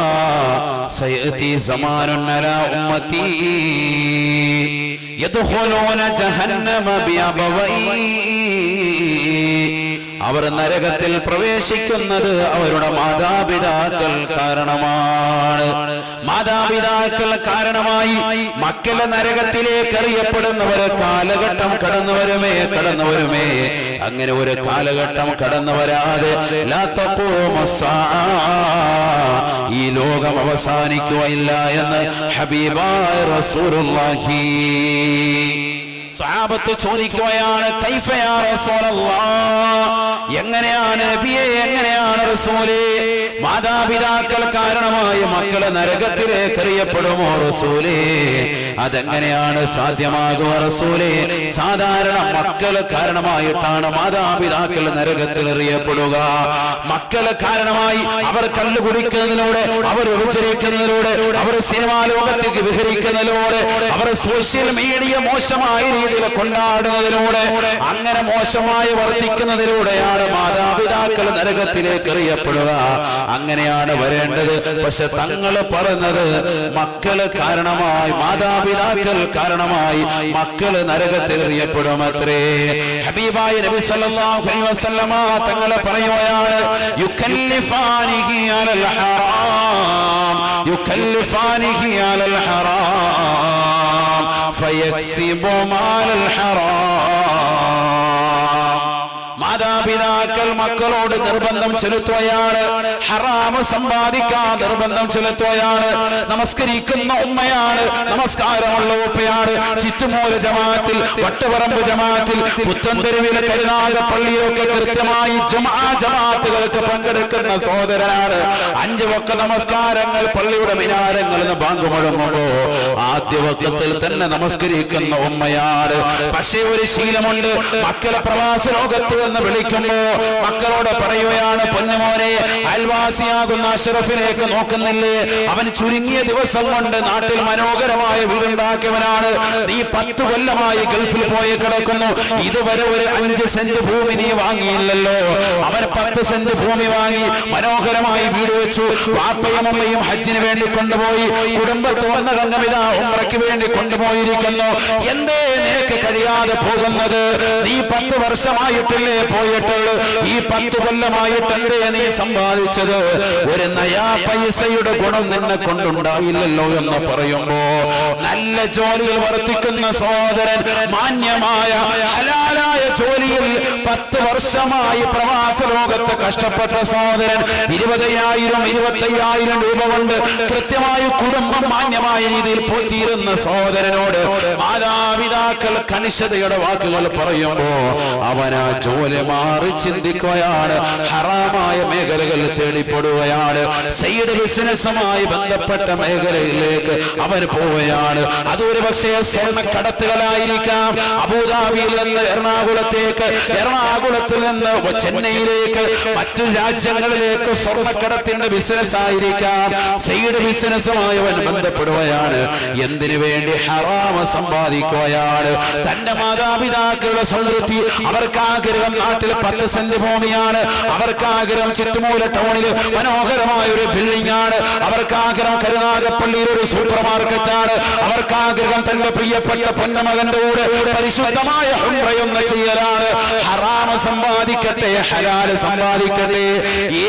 സയഅതി സമാനുൻ അലാ ഉമ്മത്തി യദ്ഖുലൂന ജഹന്നമ ബിഅബവൈ. അവർ നരകത്തിൽ പ്രവേശിക്കുന്നത് അവരുടെ മാതാപിതാക്കൾ കാരണമാണ്. മാതാപിതാക്കൾ കാരണമായി മക്കളെ നരകത്തിലേക്ക് എറിയപ്പെടുന്നവർ കാലഘട്ടം കടന്നു വരുമേ. അങ്ങനെ ഒരു കാലഘട്ടം കടന്നു വരാതെ ലാ തഖൂമു സ്സാഅ, ഈ ലോകം അവസാനിക്കുകയില്ല എന്ന് ഹബീബായ റസൂലുള്ളാഹി. സഹാബത്ത് ചോദിക്കുകയാണ്, കൈഫ യാ റസൂലല്ലാഹ്, എങ്ങനെയാണ് നബിയേ, എങ്ങനെയാണ് റസൂലേ, മാതാപിതാക്കൾ കാരണമായി മക്കളെ നരകത്തിലേക്ക് എറിയപ്പെടുമോ റസൂലേ? അതെങ്ങനെയാണ് സാധ്യമാകുക റസൂലേ? സാധാരണ മക്കള് കാരണമായിട്ടാണ് മാതാപിതാക്കൾ നരകത്തിൽ എറിയപ്പെടുക. മക്കള് കാരണമായി അവർ കള്ളു കുടിക്കുന്നതിലൂടെ, അവർ വ്യഭിചരിക്കുന്നതിലൂടെ, അവർ സിനിമാ ലോകത്തേക്ക് വിഹരിക്കുന്നതിലൂടെ, അവർ സോഷ്യൽ മീഡിയ മോശമായ രീതിയിൽ കൊണ്ടാടുന്നതിലൂടെ, അങ്ങനെ മോശമായി വർത്തിക്കുന്നതിലൂടെയാണ് മാതാപിതാക്കൾ നരകത്തിലേക്ക് എറിയപ്പെടുക. അങ്ങനെയാണ് വരേണ്ടത്. പക്ഷെ തങ്ങള് പറഞ്ഞത് മക്കള് കാരണമായി, മാതാപിതാക്കൾ കാരണമായി മക്കള് നരകത്തിൽ എറിയപ്പെടുമത്രേ. ഹബീബായ നബി സല്ലല്ലാഹു അലൈഹി വസല്ലമ തങ്ങളെ പറയുകയാണ്, യുകല്ലിഫാനിഹി അലൽ ഹറാം, യുകല്ലിഫാനിഹി അലൽ ഹറാം ഫയക്സിബു മാലൽ ഹറാം. മാതാപിതാക്കൾ മക്കളോട് നിർബന്ധം ചെലുത്തുകയാണ്, ഹറാമ് സമ്പാദിക്കാൻ നിർബന്ധം ചെലുത്തുകയാണ്. നമസ്കരിക്കുന്ന ഉമ്മയാണ്, നമസ്കാരമുള്ള ഉപ്പയാണ്, ചിറ്റുമൂല ജമാഅത്തിൽ, വട്ടുപറമ്പ് ജമാഅത്തിൽ, പുത്തൻതെരുവിലെ കരുനാഗപ്പള്ളിയൊക്കെ കൃത്യമായി ജമാഅത്തുകൾക്ക് പങ്കെടുക്കുന്ന സഹോദരനാണ്. 5 വക്ത നമസ്കാരങ്ങൾ പള്ളിയുടെ മിനാരങ്ങളിൽ നിന്ന് ബാങ്ക് മുഴങ്ങുമ്പോ ആദ്യ വക്തത്തിൽ തന്നെ നമസ്കരിക്കുന്ന ഉമ്മയാണ്. പക്ഷേ ഒരു ശീലമുണ്ട്, മക്കളെ പ്രവാസ ലോകത്ത് എന്ന് വിളിക്കുമ്പോ മക്കളോട് പറയുകയാണ്, പൊന്നുമോനെ, അയൽവാസിയാകുന്ന അഷ്റഫിലേക്ക് നോക്കുന്നില്ലേ? അവൻ ചുരുങ്ങിയ ദിവസം കൊണ്ട് നാട്ടിൽ മനോഹരമായ വീടുണ്ടാക്കിയവനാണ്. നീ 10 കൊല്ലമായി ഗൾഫിൽ പോയി കിടക്കുന്നു, ഇതുവരെ ഒരു 5 സെന്റ് ഭൂമി നീ വാങ്ങിയില്ലല്ലോ. അവൻ 10 സെന്റ് ഭൂമി വാങ്ങി മനോഹരമായി വീട് വെച്ചു. വാപ്പയും അമ്മയും ഹജ്ജിന് വേണ്ടി കൊണ്ടുപോയി, കുടുംബത്ത് വന്ന രംഗമിതാ ഉംറയ്ക്ക് വേണ്ടി കൊണ്ടുപോയിരിക്കുന്നു. എന്തേ നിനക്ക് കഴിയാതെ പോകുന്നത്? നീ 10 വർഷമായിട്ടില്ലേ പോയിട്ടുള്ളൂ? ഈ 10 കൊല്ലമായിട്ട് എന്തേ നീ സമ്പാദിച്ചത്? ഒരു നയാ പൈസയുടെ ഗുണം നിന്നെ കൊണ്ടുണ്ടായില്ലല്ലോ എന്ന് പറയുമ്പോ, നല്ല ജോലിയിൽ വർത്തിക്കുന്ന സഹോദരൻ, മാന്യമായ ഹലാലായ ജോലിയിൽ 10 വർഷമായി പ്രവാസ ലോകത്ത് കഷ്ടപ്പെട്ട സഹോദരൻ, 20,000 25,000 രൂപ കൊണ്ട് കൃത്യമായി കുടുംബം മാന്യമായ രീതിയിൽ പോറ്റിയിരുന്ന സഹോദരനോട് മാതാപിതാക്കൾ കണിശതയുടെ വാക്കുകൾ പറയുമ്പോ അവനാ ജോലി മാറി ചിന്തിക്കുകയാണ്, ഹറാമായ മേഖലകളിൽ തേടിപ്പെടുകയാണ്, സൈഡ് ബിസിനസ്സുമായി ബന്ധപ്പെട്ട മേഖലയിലേക്ക് അവൻ പോവുകയാണ്. അതൊരു പക്ഷേ സ്വർണ്ണക്കടത്തുകളായിരിക്കാം. അബുദാബിയിൽ നിന്ന് എറണാകുളത്തേക്ക്, എറണാകുളത്തിൽ നിന്ന് ചെന്നൈയിലേക്ക്, മറ്റു രാജ്യങ്ങളിലേക്ക് സ്വർണ്ണക്കടത്തിന്റെ ബിസിനസ് ആയിരിക്കാം. സൈഡ് ബിസിനസ്സുമായി അവൻ ബന്ധപ്പെടുകയാണ്. എന്തിനു വേണ്ടി? ഹറാമ് സമ്പാദിക്കുകയാണ്. തന്റെ മാതാപിതാക്കളുടെ സംതൃപ്തി, അവർക്ക് ആഗ്രഹം നാട്ടിൽ 10 സെന്റ് ഭൂമിയാണ്, അവർക്ക് ആഗ്രഹം ചിറ്റുമൂല ടൗണിൽ മനോഹരമായ ഒരു ബിൽഡിംഗ് ആണ്, അവർക്ക് ആഗ്രഹം കരുനാഗപ്പള്ളിയിൽ ഒരു സൂപ്പർ മാർക്കറ്റ് ആണ്, അവർക്ക് ആഗ്രഹം തന്റെ പ്രിയപ്പെട്ട പൊന്നമകന്റെ കൂടെ പരിശുദ്ധമായ ഉംറയൊന്ന് ചെയ്യലാണ്. ഹറാമ് സമ്പാദിക്കട്ടെ, ഹലാല് സമ്പാദിക്കട്ടെ,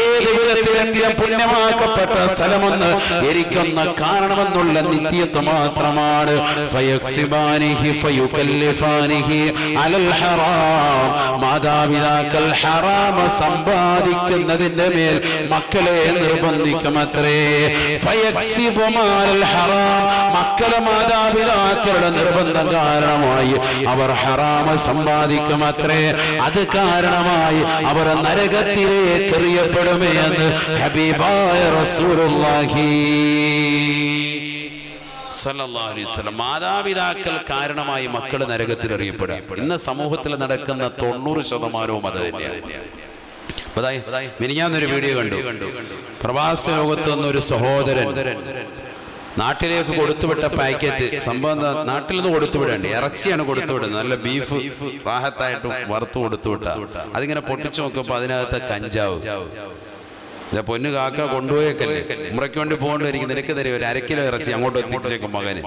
ഏത് വിധത്തിലെങ്കിലും പുണ്യമാക്കപ്പെട്ട സ്ഥലമെന്ന് എനിക്കൊന്ന് കാണണമെന്നുള്ള നിത്യത്വം മാത്രമാണ്. ഫയക്സിബാനിഹി ഫയുകല്ലിഫാനിഹി അലൽ ഹറാം. മാതാപിതാക്കൾ ഹറാമ് സമ്പാദിക്കുന്നതിന്റെ മേൽ മക്കളെ നിർബന്ധിക്കുമത്രേ. ഫയക്സിബു മാലൽ ഹറാം. മക്കളെ മാതാപിതാക്കളുടെ നിർബന്ധം കാരണമായി അവർ ഹറാമ് സമ്പാദിക്കുമത്രേ. അത് കാരണമായി അവർ നരകത്തിലേക്ക് എറിയപ്പെടുമേ എന്ന് ഹബീബായ റസൂലുള്ളാഹി. സല്ലല്ലാഹു അലൈഹി വസല്ലം. മാതാപിതാക്കൾ കാരണമായി മക്കൾ നരകത്തിൽ എറിയപ്പെടുക. ഇന്ന് സമൂഹത്തിൽ നടക്കുന്ന 90% അത് തന്നെയാണ്. മിനിഞ്ഞാന്നൊരു വീഡിയോ കണ്ടു. പ്രവാസ ലോകത്ത് നിന്നൊരു സഹോദരൻ നാട്ടിലേക്ക് കൊടുത്തുവിട്ട പാക്കറ്റ്, സംഭവം നാട്ടിൽ നിന്ന് കൊടുത്തുവിടേണ്ടി ഇറച്ചിയാണ് കൊടുത്തുവിടുന്നത്. നല്ല ബീഫ് റാഹത്തായിട്ട് വറുത്ത് കൊടുത്തുവിട്ട അതിങ്ങനെ പൊട്ടിച്ചു നോക്കുമ്പോൾ അതിനകത്ത് കഞ്ചാവ്. പൊന്നു കാക്ക കൊണ്ടുപോയേക്കല്ലേ, ഉംറയ്ക്ക് വേണ്ടി പോകേണ്ടിരിക്കും, നിനക്ക് തരും ഒരു 1/2 കിലോ ഇറച്ചി അങ്ങോട്ട് എത്തിച്ചേക്കും മകന്.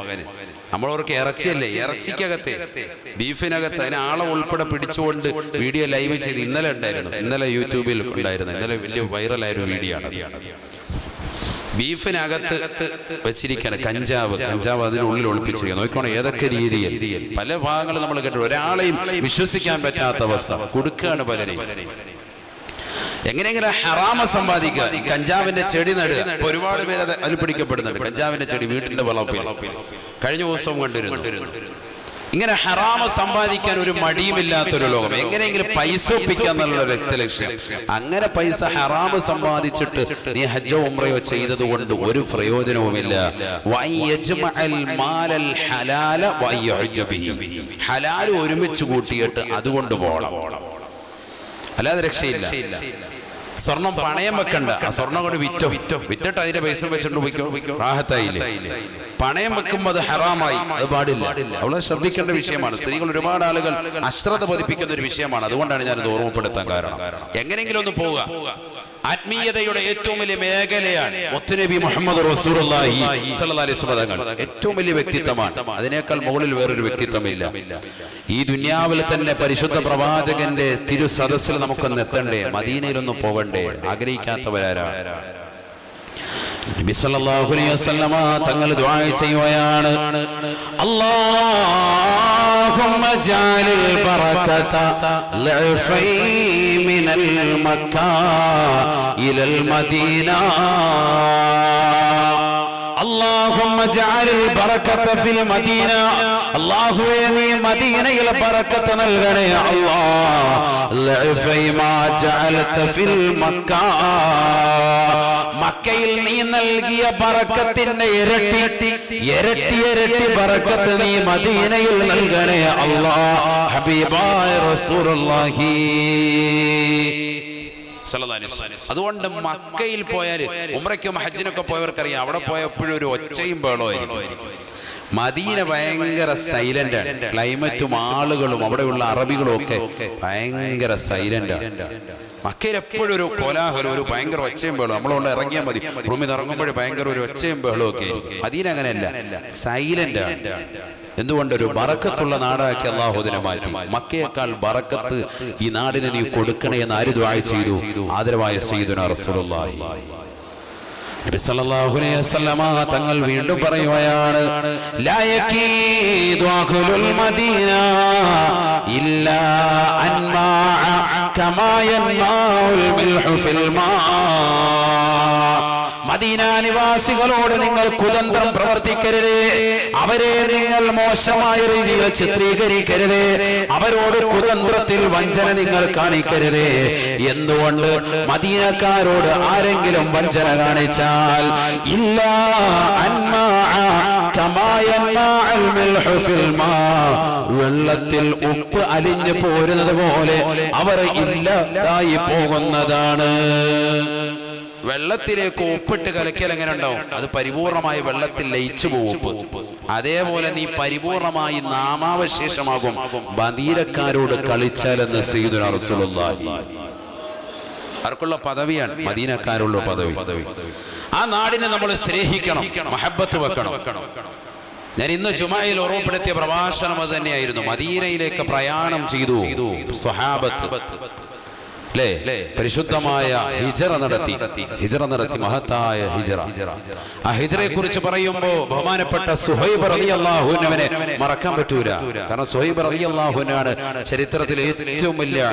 നമ്മളവർക്ക് ഇറച്ചിയല്ലേ, ഇറച്ചിക്കകത്തെ ബീഫിനകത്ത് അതിന് ആളെ ഉൾപ്പെടെ പിടിച്ചുകൊണ്ട് വീഡിയോ ലൈവ് ചെയ്ത് ഇന്നലെ ഉണ്ടായിരുന്നു. ഇന്നലെ യൂട്യൂബിൽ ഉണ്ടായിരുന്നു. ഇന്നലെ വലിയ വൈറലായൊരു വീഡിയോ ആണ്. ബീഫിനകത്ത് വെച്ചിരിക്കുകയാണ് കഞ്ചാവ് അതിനുള്ളിൽ ഒളിപ്പിച്ചിരിക്കുക. നോക്കണം ഏതൊക്കെ രീതിയിൽ പല ഭാഗങ്ങളും നമ്മൾ കേട്ടു. ഒരാളെയും വിശ്വസിക്കാൻ പറ്റാത്ത അവസ്ഥ കൊടുക്കുകയാണ് പലരെയും. എങ്ങനെയെങ്കിലും ഹറാമ സമ്പാദിക്കുക. ഈ കഞ്ചാവിന്റെ ചെടി നടുക. ഇപ്പൊ ഒരുപാട് പേര് അതിൽ പിടിക്കപ്പെടുന്നുണ്ട്. കഞ്ചാവിന്റെ ചെടി വീട്ടിന്റെ വളപ്പിൽ കഴിഞ്ഞ ദിവസവും കണ്ടിരുന്നു. ഇങ്ങനെ ഹറാമ സമ്പാദിക്കാൻ ഒരു മടിയുമില്ലാത്തൊരു ലോകം. എങ്ങനെയെങ്കിലും പൈസ ഒപ്പിക്കുക എന്നുള്ള രക്തലക്ഷ്യം. അങ്ങനെ പൈസ ഹറാമ് സമ്പാദിച്ചിട്ട് നീ ഹജ്ജോ ഉംറയോ ചെയ്തത് കൊണ്ട് ഒരു പ്രയോജനവുമില്ല. ഹലാൽ ഒരുമിച്ച് കൂട്ടിയിട്ട് അതുകൊണ്ട് പോകണം, അല്ലാതെ രക്ഷയില്ല. സ്വർണം പണയം വെക്കണ്ട. ആ സ്വർണം കൊണ്ട് വിറ്റിട്ട് അതിന്റെ പൈസ വെച്ചിട്ട് പോയിക്കോ, റാഹത്തായില്ലേ. പണയം വെക്കുമ്പോൾ അത് ഹറാമായി, അത് പാടില്ല. അവളെ ശ്രദ്ധിക്കേണ്ട വിഷയമാണ്. സ്ത്രീകൾ ഒരുപാട് ആളുകൾ അശ്രദ്ധ പതിപ്പിക്കുന്ന ഒരു വിഷയമാണ്. അതുകൊണ്ടാണ് ഞാനത് ഓർമ്മപ്പെടുത്താൻ കാരണം. എങ്ങനെയെങ്കിലും ഒന്ന് പോവുക. ആത്മീയതയുടെ ഏറ്റവും വലിയ മേഖലയാണ് മുത്തുനബി മുഹമ്മദ് റസൂലുള്ളാഹി സ്വല്ലല്ലാഹി അലൈഹി വസല്ലം. ഏറ്റവും വലിയ വ്യക്തിത്വമാണ്. അതിനേക്കാൾ മുകളിൽ വേറൊരു വ്യക്തിത്വമില്ല. ഈ ദുനിയാവിൽ തന്നെ പരിശുദ്ധ പ്രവാചകന്റെ തിരു സദസ്സിൽ നമുക്കൊന്ന് എത്തണ്ടേ, മദീനയിലൊന്ന് പോകണ്ടേ? ആഗ്രഹിക്കാത്തവരാരാണ്? നബി സല്ലല്ലാഹു അലൈഹി വസല്ലമ തങ്ങൾ ദുആ ചെയ്യുകയാണ്, അല്ലാഹുമ്മ ജഅലിൽ ബറകത ലഅഫൈ മിനൽ മക്ക ഇലൽ മദീന. اللهم اجعل البركة في المدينة. അല്ലാഹുവേ നീ മദീനയിൽ ബറക്കത്ത് നൽകണേ അല്ലാഹ്. ലഅഫൈ മാ ജഅലത ഫിൽ മക്ക. മക്കയിൽ നീ നൽകിയ ബറക്കത്തിന്റെ ഇരട്ടി ബറക്കത്ത് നീ മദീനയിൽ നൽകണേ അല്ലാഹ്. ഹബീബായ റസൂലുള്ളാഹി. അതുകൊണ്ട് മക്കയിൽ പോയാൽ ഉംറയ്ക്കും ഹജ്ജിനൊക്കെ പോയവർക്കറിയാം, അവിടെ പോയ എപ്പോഴും ഒരു ഒച്ചയും ബഹളമായിരിക്കും. മദീന ഭയങ്കര സൈലന്റ് ആണ്. ക്ലൈമറ്റും ആളുകളും അവിടെയുള്ള അറബികളും ഒക്കെ ഭയങ്കര സൈലന്റ് ആണ്. മക്കയിൽ എപ്പോഴും ഒരു കോലാഹലം, ഒരു ഭയങ്കര ഒച്ചയും ബഹളം. നമ്മളോട് ഇറങ്ങിയാൽ മതി, റൂമിൽ നിന്ന് ഇറങ്ങുമ്പോഴേ ഭയങ്കര ഒരു ഒച്ചയും ബഹളവും ഒക്കെ ആയിരിക്കും. മദീന അങ്ങനെയല്ല, സൈലന്റ് ആണ്. എന്തുകൊണ്ട്? ഒരു ബറക്കത്തുള്ള നാടാക്കി അല്ലാഹു അതിനെ മാറ്റി. മക്കയേക്കാൾ ബറക്കത്ത് ഈ നാടിന് നീ കൊടുക്കണേ എന്ന് ആര് ദുആ ചെയ്തു? ആദരവായ സയ്യിദുനാ റസൂലുള്ളാഹി നബി സല്ലല്ലാഹു അലൈഹി വസല്ലമ തങ്ങൾ വീണ്ടും പറയുകയാണ്, ലാ യകീദു അഹ്ലുൽ മദീന ഇല്ലാ അൻമാ കമാ യൻമാഉൽ മിൽഹു ഫിൽ മാ. മദീന നിവാസികളോട് നിങ്ങൾ കുതന്ത്രം പ്രവർത്തിക്കരുത്. അവരെ നിങ്ങൾ മോശമായ രീതിയിൽ ചിത്രീകരിക്കരുത്. അവരോട് കുതന്ത്രത്തിൽ വഞ്ചന നിങ്ങൾ കാണിക്കരുത്. എന്തുകൊണ്ട്? മദീനക്കാരോട് ആരെങ്കിലും വഞ്ചന കാണിച്ചാൽ ഇല്ലാ അൻമാ കമാ യൻമാഉൽ മിൽഹു ഫിൽ മാ, വെള്ളത്തിൽ ഉപ്പ് അലിഞ്ഞു പോരുന്നത് പോലെ അവർ ഇല്ലാതായി പോകുന്നതാണ്. വെള്ളത്തിലേക്ക് ഉപ്പിട്ട് കലക്കിയാൽ എങ്ങനെ ഉണ്ടാവും? അത് പരിപൂർണമായി വെള്ളത്തിൽ ലയിച്ചു പോകും ഉപ്പ്. അതേപോലെ നീ പരിപൂർണമായി നാമാവശേഷമാകും മദീനക്കാരോട് കളിച്ചാലെന്ന് സയ്യിദുനാ റസൂലുള്ളാഹി. അവർക്കുള്ള പദവിയാണ് മദീനക്കാരുള്ള പദവി. ആ നാടിനെ നമ്മൾ സ്നേഹിക്കണം, മഹബത്ത് വെക്കണം. ഞാൻ ഇന്ന് ജുമഅയിൽ ഓർമ്മപ്പെടുത്തിയ പ്രഭാഷണം അത് തന്നെയായിരുന്നു. മദീനയിലേക്ക് പ്രയാണം ചെയ്തു സ്വഹാബത്ത്, അല്ലേ? പരിശുദ്ധമായ ഹിജ്റ നടത്തി മഹത്തായ ഹിജ്റ. ആ ഹിജ്റയെ കുറിച്ച് പറയുമ്പോൾ ബഹുമാനപ്പെട്ട സുഹൈബ് റളിയല്ലാഹു അൻഹുവിനെ മറക്കാൻ പറ്റൂല. കാരണം സുഹൈബ് റളിയല്ലാഹു അൻഹുവാണ് ചരിത്രത്തിലെ ഏറ്റവും വലിയ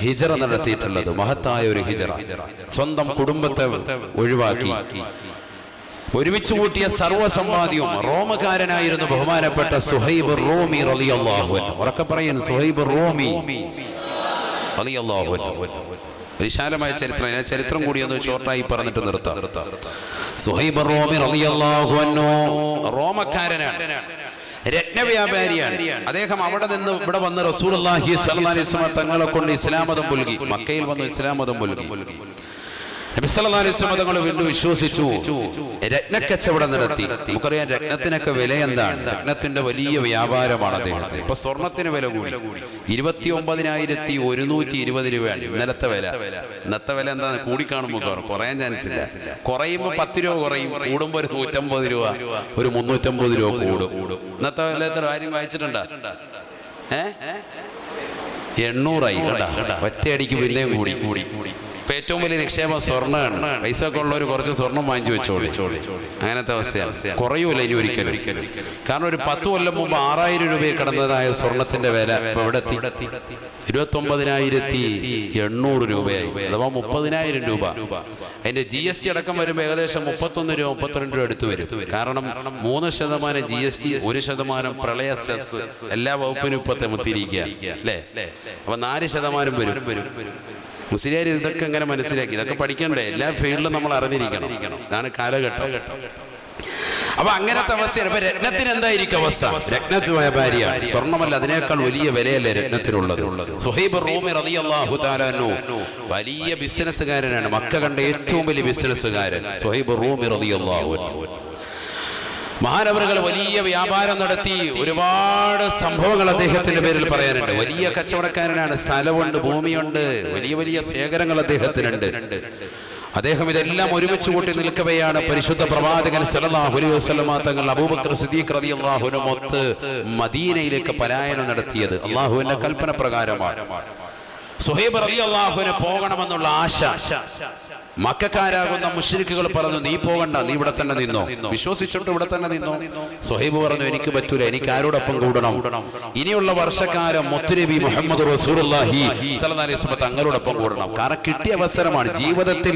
ഹിജ്റ നടത്തിയിട്ടുള്ളത്. മഹത്തായ ഒരു ഹിജ്റ. സ്വന്തം കുടുംബത്തെ ഒഴിവാക്കി ഒരുമിച്ച് കൂട്ടിയ സർവ്വസമ്പാദ്യവും. റോമക്കാരനായിരുന്നു ബഹുമാനപ്പെട്ട സുഹൈബ് റൂമി റളിയല്ലാഹു അൻഹു. ഉറക്കെ പറയുന്നു, സുഹൈബ് റൂമി റളിയല്ലാഹു അൻഹു. വിശാലമായ ചരിത്രം. ഞാൻ ചരിത്രം കൂടി ഒന്ന് ഷോർട്ടായി പറഞ്ഞിട്ട് നിർത്താം. സുഹൈബ് റൂമി റളിയല്ലാഹു അൻഹു റോമക്കാരനാണ്, രത്നവ്യാപാരിയാണ്. അദ്ദേഹം അവിടെ നിന്ന് ഇവിടെ വന്ന് റസൂലുള്ളാഹി സ്വല്ലല്ലാഹി അലൈഹി വസല്ലം തങ്ങളെ കൊണ്ട് ഇസ്ലാം മതം പുൽകി. മക്കയിൽ വന്ന് ഇസ്ലാം മതം പുൽകി. നബി സല്ലല്ലാഹു അലൈഹി വസല്ലം തങ്ങൾ വീണ്ടും വിശ്വസിച്ചു, രത്നക്കച്ചവടം നടത്തി. നമുക്കറിയാം രത്നത്തിനൊക്കെ വില എന്താണ്. രത്നത്തിന്റെ വലിയ വ്യാപാരമാണ് അദ്ദേഹത്തിന്. ഇപ്പൊ സ്വർണത്തിന് വില കൂടി, 29,120 രൂപയാണ് ഇന്നലത്തെ വില. ഇന്നത്തെ വില എന്താ കൂടിക്കാണുമ്പോൾ കുറയാൻ ചാൻസ് ഇല്ല. കുറയുമ്പോൾ 10 രൂപ കുറയും, കൂടുമ്പോൾ ഒരു 150 രൂപ, ഒരു 350 രൂപ കൂടും. ഇന്നത്തെ വില എത്ര കാര്യം വായിച്ചിട്ടുണ്ടാ? 800 കേട്ടാ, ഒറ്റയടിക്ക് പിന്നെയും കൂടി. ഇപ്പൊ ഏറ്റവും വലിയ നിക്ഷേപം സ്വർണ്ണമാണ്. പൈസ ഒക്കെ ഉള്ളവർ കുറച്ച് സ്വർണം വാങ്ങിച്ചു വെച്ചോളി. അങ്ങനത്തെ അവസ്ഥയാണ്. കുറയൂല ഇനി ഒരിക്കലും. കാരണം ഒരു 10 കൊല്ലം മുമ്പ് 6000 രൂപയിൽ കടന്നതായ സ്വർണത്തിന്റെ വില ഇപ്പൊ ഇവിടെ എത്തി 29,800 രൂപയായി, അഥവാ 30,000 രൂപ. അതിന്റെ GST അടക്കം വരുമ്പോൾ ഏകദേശം 31 രൂപ 32 രൂപ അടുത്ത് വരും. കാരണം 3% GST, 1% പ്രളയ സെസ്, എല്ലാ വകുപ്പിനും ഇപ്പൊ തെമത്തിരിക്കുക അല്ലേ. അപ്പൊ 4% വരും. മുസ്ലിയാർ ഇതൊക്കെ എങ്ങനെ മനസ്സിലാക്കി? ഇതൊക്കെ പഠിക്കണ്ടേ? എല്ലാ ഫീൽഡിലും നമ്മൾ അറിഞ്ഞിരിക്കണം. ഇതാണ് കാലഘട്ടം. അപ്പൊ അങ്ങനത്തെ അവസ്ഥയാണ്. ഇപ്പൊ രത്നത്തിന് എന്തായിരിക്കും അവസ്ഥ? രത്നത്ത് വ്യാപാരിയാണ്, സ്വർണ്ണമല്ല, അതിനേക്കാൾ വലിയ വിലയല്ലേ രത്നത്തിനുള്ളത്. സുഹൈബ് റൂമി റളിയല്ലാഹു തആല അൻഹു വലിയ ബിസിനസ്സുകാരനാണ്. മക്ക കണ്ട ഏറ്റവും വലിയ ബിസിനസ്സുകാരൻ സുഹൈബ് റൂമി റളിയല്ലാഹു അൻഹു. മഹാനവറുകൾ വലിയ വ്യാപാരം നടത്തി. ഒരുപാട് സംഭവങ്ങൾ അദ്ദേഹത്തിന്റെ പേരിൽ പറയാനുണ്ട്. വലിയ കച്ചവടക്കാരനാണ്, സ്ഥലമുണ്ട്, ഭൂമിയുണ്ട്, വലിയ വലിയ ശേഖരങ്ങൾ അദ്ദേഹത്തിനുണ്ട്. അദ്ദേഹം ഇതെല്ലാം ഒരുമിച്ച് കൂട്ടി നിൽക്കവെയാണ് പരിശുദ്ധ പ്രവാചകൻ സല്ലല്ലാഹു അലൈഹി വസല്ലം തങ്ങൾ അബൂബക്കർ സിദ്ദീഖ് റളിയല്ലാഹു അൻഹു മൊത്ത് മദീനയിലേക്ക് പലായനം നടത്തിയത് അല്ലാഹുവിന്റെ കൽപ്പന പ്രകാരമാണ്. സുഹൈബ് റളിയല്ലാഹു അൻഹു പോകണമെന്നുള്ള ആശ മക്കക്കാരാകുന്ന മുശ്രിക്കുകൾ പറഞ്ഞു, നീ പോകണ്ട, നീ ഇവിടെ തന്നെ നിന്നോ. വിശ്വസിച്ചിട്ട് ഇവിടെ തന്നെ നിന്നോ. സുഹൈബ് പറഞ്ഞു, എനിക്ക് പറ്റൂല, എനിക്ക് ആരോടൊപ്പം കൂടണം. ഇനിയുള്ള വർഷക്കാലം മുത്തുനബി മുഹമ്മദ് റസൂലുള്ളാഹി സ്വല്ലല്ലാഹി അലൈഹി വസല്ലം തങ്ങളോടൊപ്പം കൂടണം. കാരണം കിട്ടിയ അവസരമാണ്, ജീവിതത്തിൽ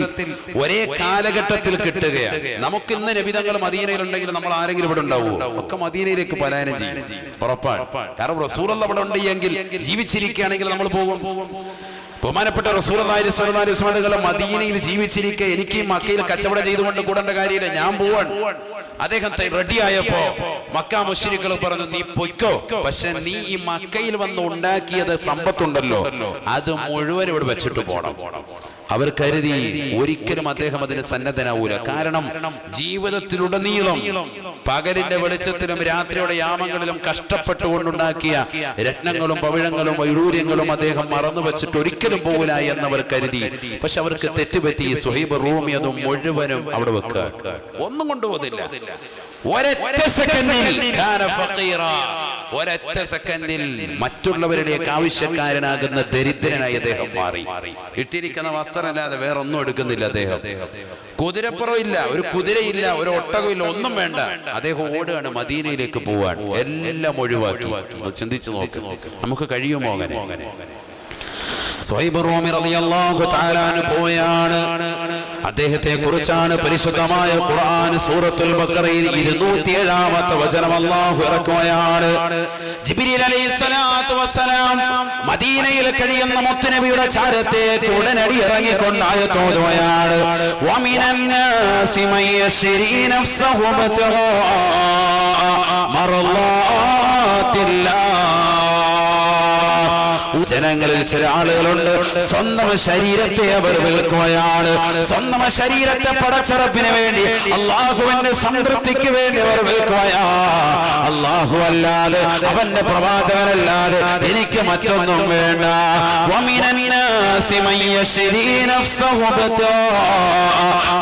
ഒരേ കാലഘട്ടത്തിൽ കിട്ടുകയാണ്. നമുക്ക് ഇന്ന് നബി തങ്ങൾ മദീനയിലുണ്ടെങ്കിൽ നമ്മൾ ആരെങ്കിലും ഇവിടെ ഉണ്ടാവുമോ? ഒക്കെ മദീനയിലേക്ക് പലായനം ചെയ്യും, ഉറപ്പാണ്. കാരണം റസൂലുള്ളാഹി അവിടെ ഉണ്ടെങ്കിൽ, ജീവിച്ചിരിക്കുകയാണെങ്കിൽ നമ്മൾ പോകും. ബഹുമാനപ്പെട്ട റസൂലുള്ളാഹി സ്വല്ലല്ലാഹി അലൈഹി വസല്ലം തങ്ങൾ മദീനയിൽ ജീവിച്ചിരിക്കെ എനിക്ക് മക്കയിൽ കച്ചവടം ചെയ്തുകൊണ്ട് കൂടേണ്ട കാര്യമില്ല, ഞാൻ പോവാൻ. അദ്ദേഹം റെഡിയായപ്പോ മക്ക മുശ്രിക്കുകൾ പറഞ്ഞു, നീ പൊയ്ക്കോ, പക്ഷെ നീ ഈ മക്കയിൽ വന്ന് ഉണ്ടാക്കിയത് സമ്പത്തുണ്ടല്ലോ, അത് മുഴുവൻ ഇവിടെ വെച്ചിട്ട് പോണം. അവർ കരുതി ഒരിക്കലും അദ്ദേഹം അതിന് സന്നദ്ധനാവൂല. കാരണം ജീവിതത്തിലുടനീളം പകലിന്റെ വെളിച്ചത്തിലും രാത്രിയുടെ യാമങ്ങളിലും കഷ്ടപ്പെട്ടുകൊണ്ടുണ്ടാക്കിയ രത്നങ്ങളും പവിഴങ്ങളും വൈഡൂര്യങ്ങളും അദ്ദേഹം മറന്നു വെച്ചിട്ട് ഒരിക്കലും പോകില്ല എന്നവർ കരുതി. പക്ഷെ അവർക്ക് തെറ്റുപറ്റി. സുഹൈബ് റൂമി അത് മുഴുവനും അവിടെ വെക്കുക, ഒന്നും കൊണ്ടുപോകുന്നില്ല. ഒരൊറ്റ സെക്കൻഡിൽ മറ്റുള്ളവരിലേക്ക് ആവശ്യക്കാരനാകുന്ന ദരിദ്രനായി അദ്ദേഹം മാറി. ഇട്ടിരിക്കുന്ന വസ്ത്രമല്ലാതെ വേറെ ഒന്നും എടുക്കുന്നില്ല അദ്ദേഹം. കുതിരപ്പുറം ഇല്ല, ഒരു കുതിരയില്ല, ഒരു ഒട്ടകമില്ല, ഒന്നും വേണ്ട. അദ്ദേഹം ഓടുകയാണ്, മദീനയിലേക്ക് പോവാൻ. എല്ലാം ഒഴിവാക്കി. ചിന്തിച്ചു നോക്ക്, നമുക്ക് കഴിയുമോ അങ്ങനെ? സുഹൈബ് റൂമി റളിയല്ലാഹു തആല അൻഹു പോയാണ്. അദ്ദേഹത്തെ കുറിച്ചാണ് പരിശുദ്ധമായ ഖുർആൻ സൂറത്തുൽ ബഖറയിൽ 207-ാമത്തെ വചനം അല്ലാഹു ഇറക്കുകയാണ്. ജിബ്രീൽ അലൈഹിസ്സലാത്തു വസ്സലാം മദീനയിൽ കഴിയുന്ന മുത്തുനബിയുടെ ചാരത്തേക്ക് ഉടനടി ഇറങ്ങിക്കൊണ്ടായ തോതുകയാണ്. വമിനൻ നാസി മയ്യശ്രി നഫ്സഹു ബിത്ഗാ മർളാത്തില്ലാഹ്. ജനങ്ങളിൽ ചില ആളുകളുണ്ട്, സ്വന്തം ശരീരത്തെ അവർ വിൽക്കുകയാണ്. സ്വന്തം ശരീരത്തെ പടച്ചറപ്പിന് വേണ്ടി, അള്ളാഹുവിന്റെ സംതൃപ്തിക്ക് വേണ്ടി അവർ വിൽക്കുകയാ. അള്ളാഹു അല്ലാതെ, അവന്റെ പ്രവാചകനല്ലാതെ എനിക്ക് മറ്റൊന്നും വേണ്ട. വമിനൻ നാസി മയ്യശ്രി നഫ്സഹു ബിത്ഗാ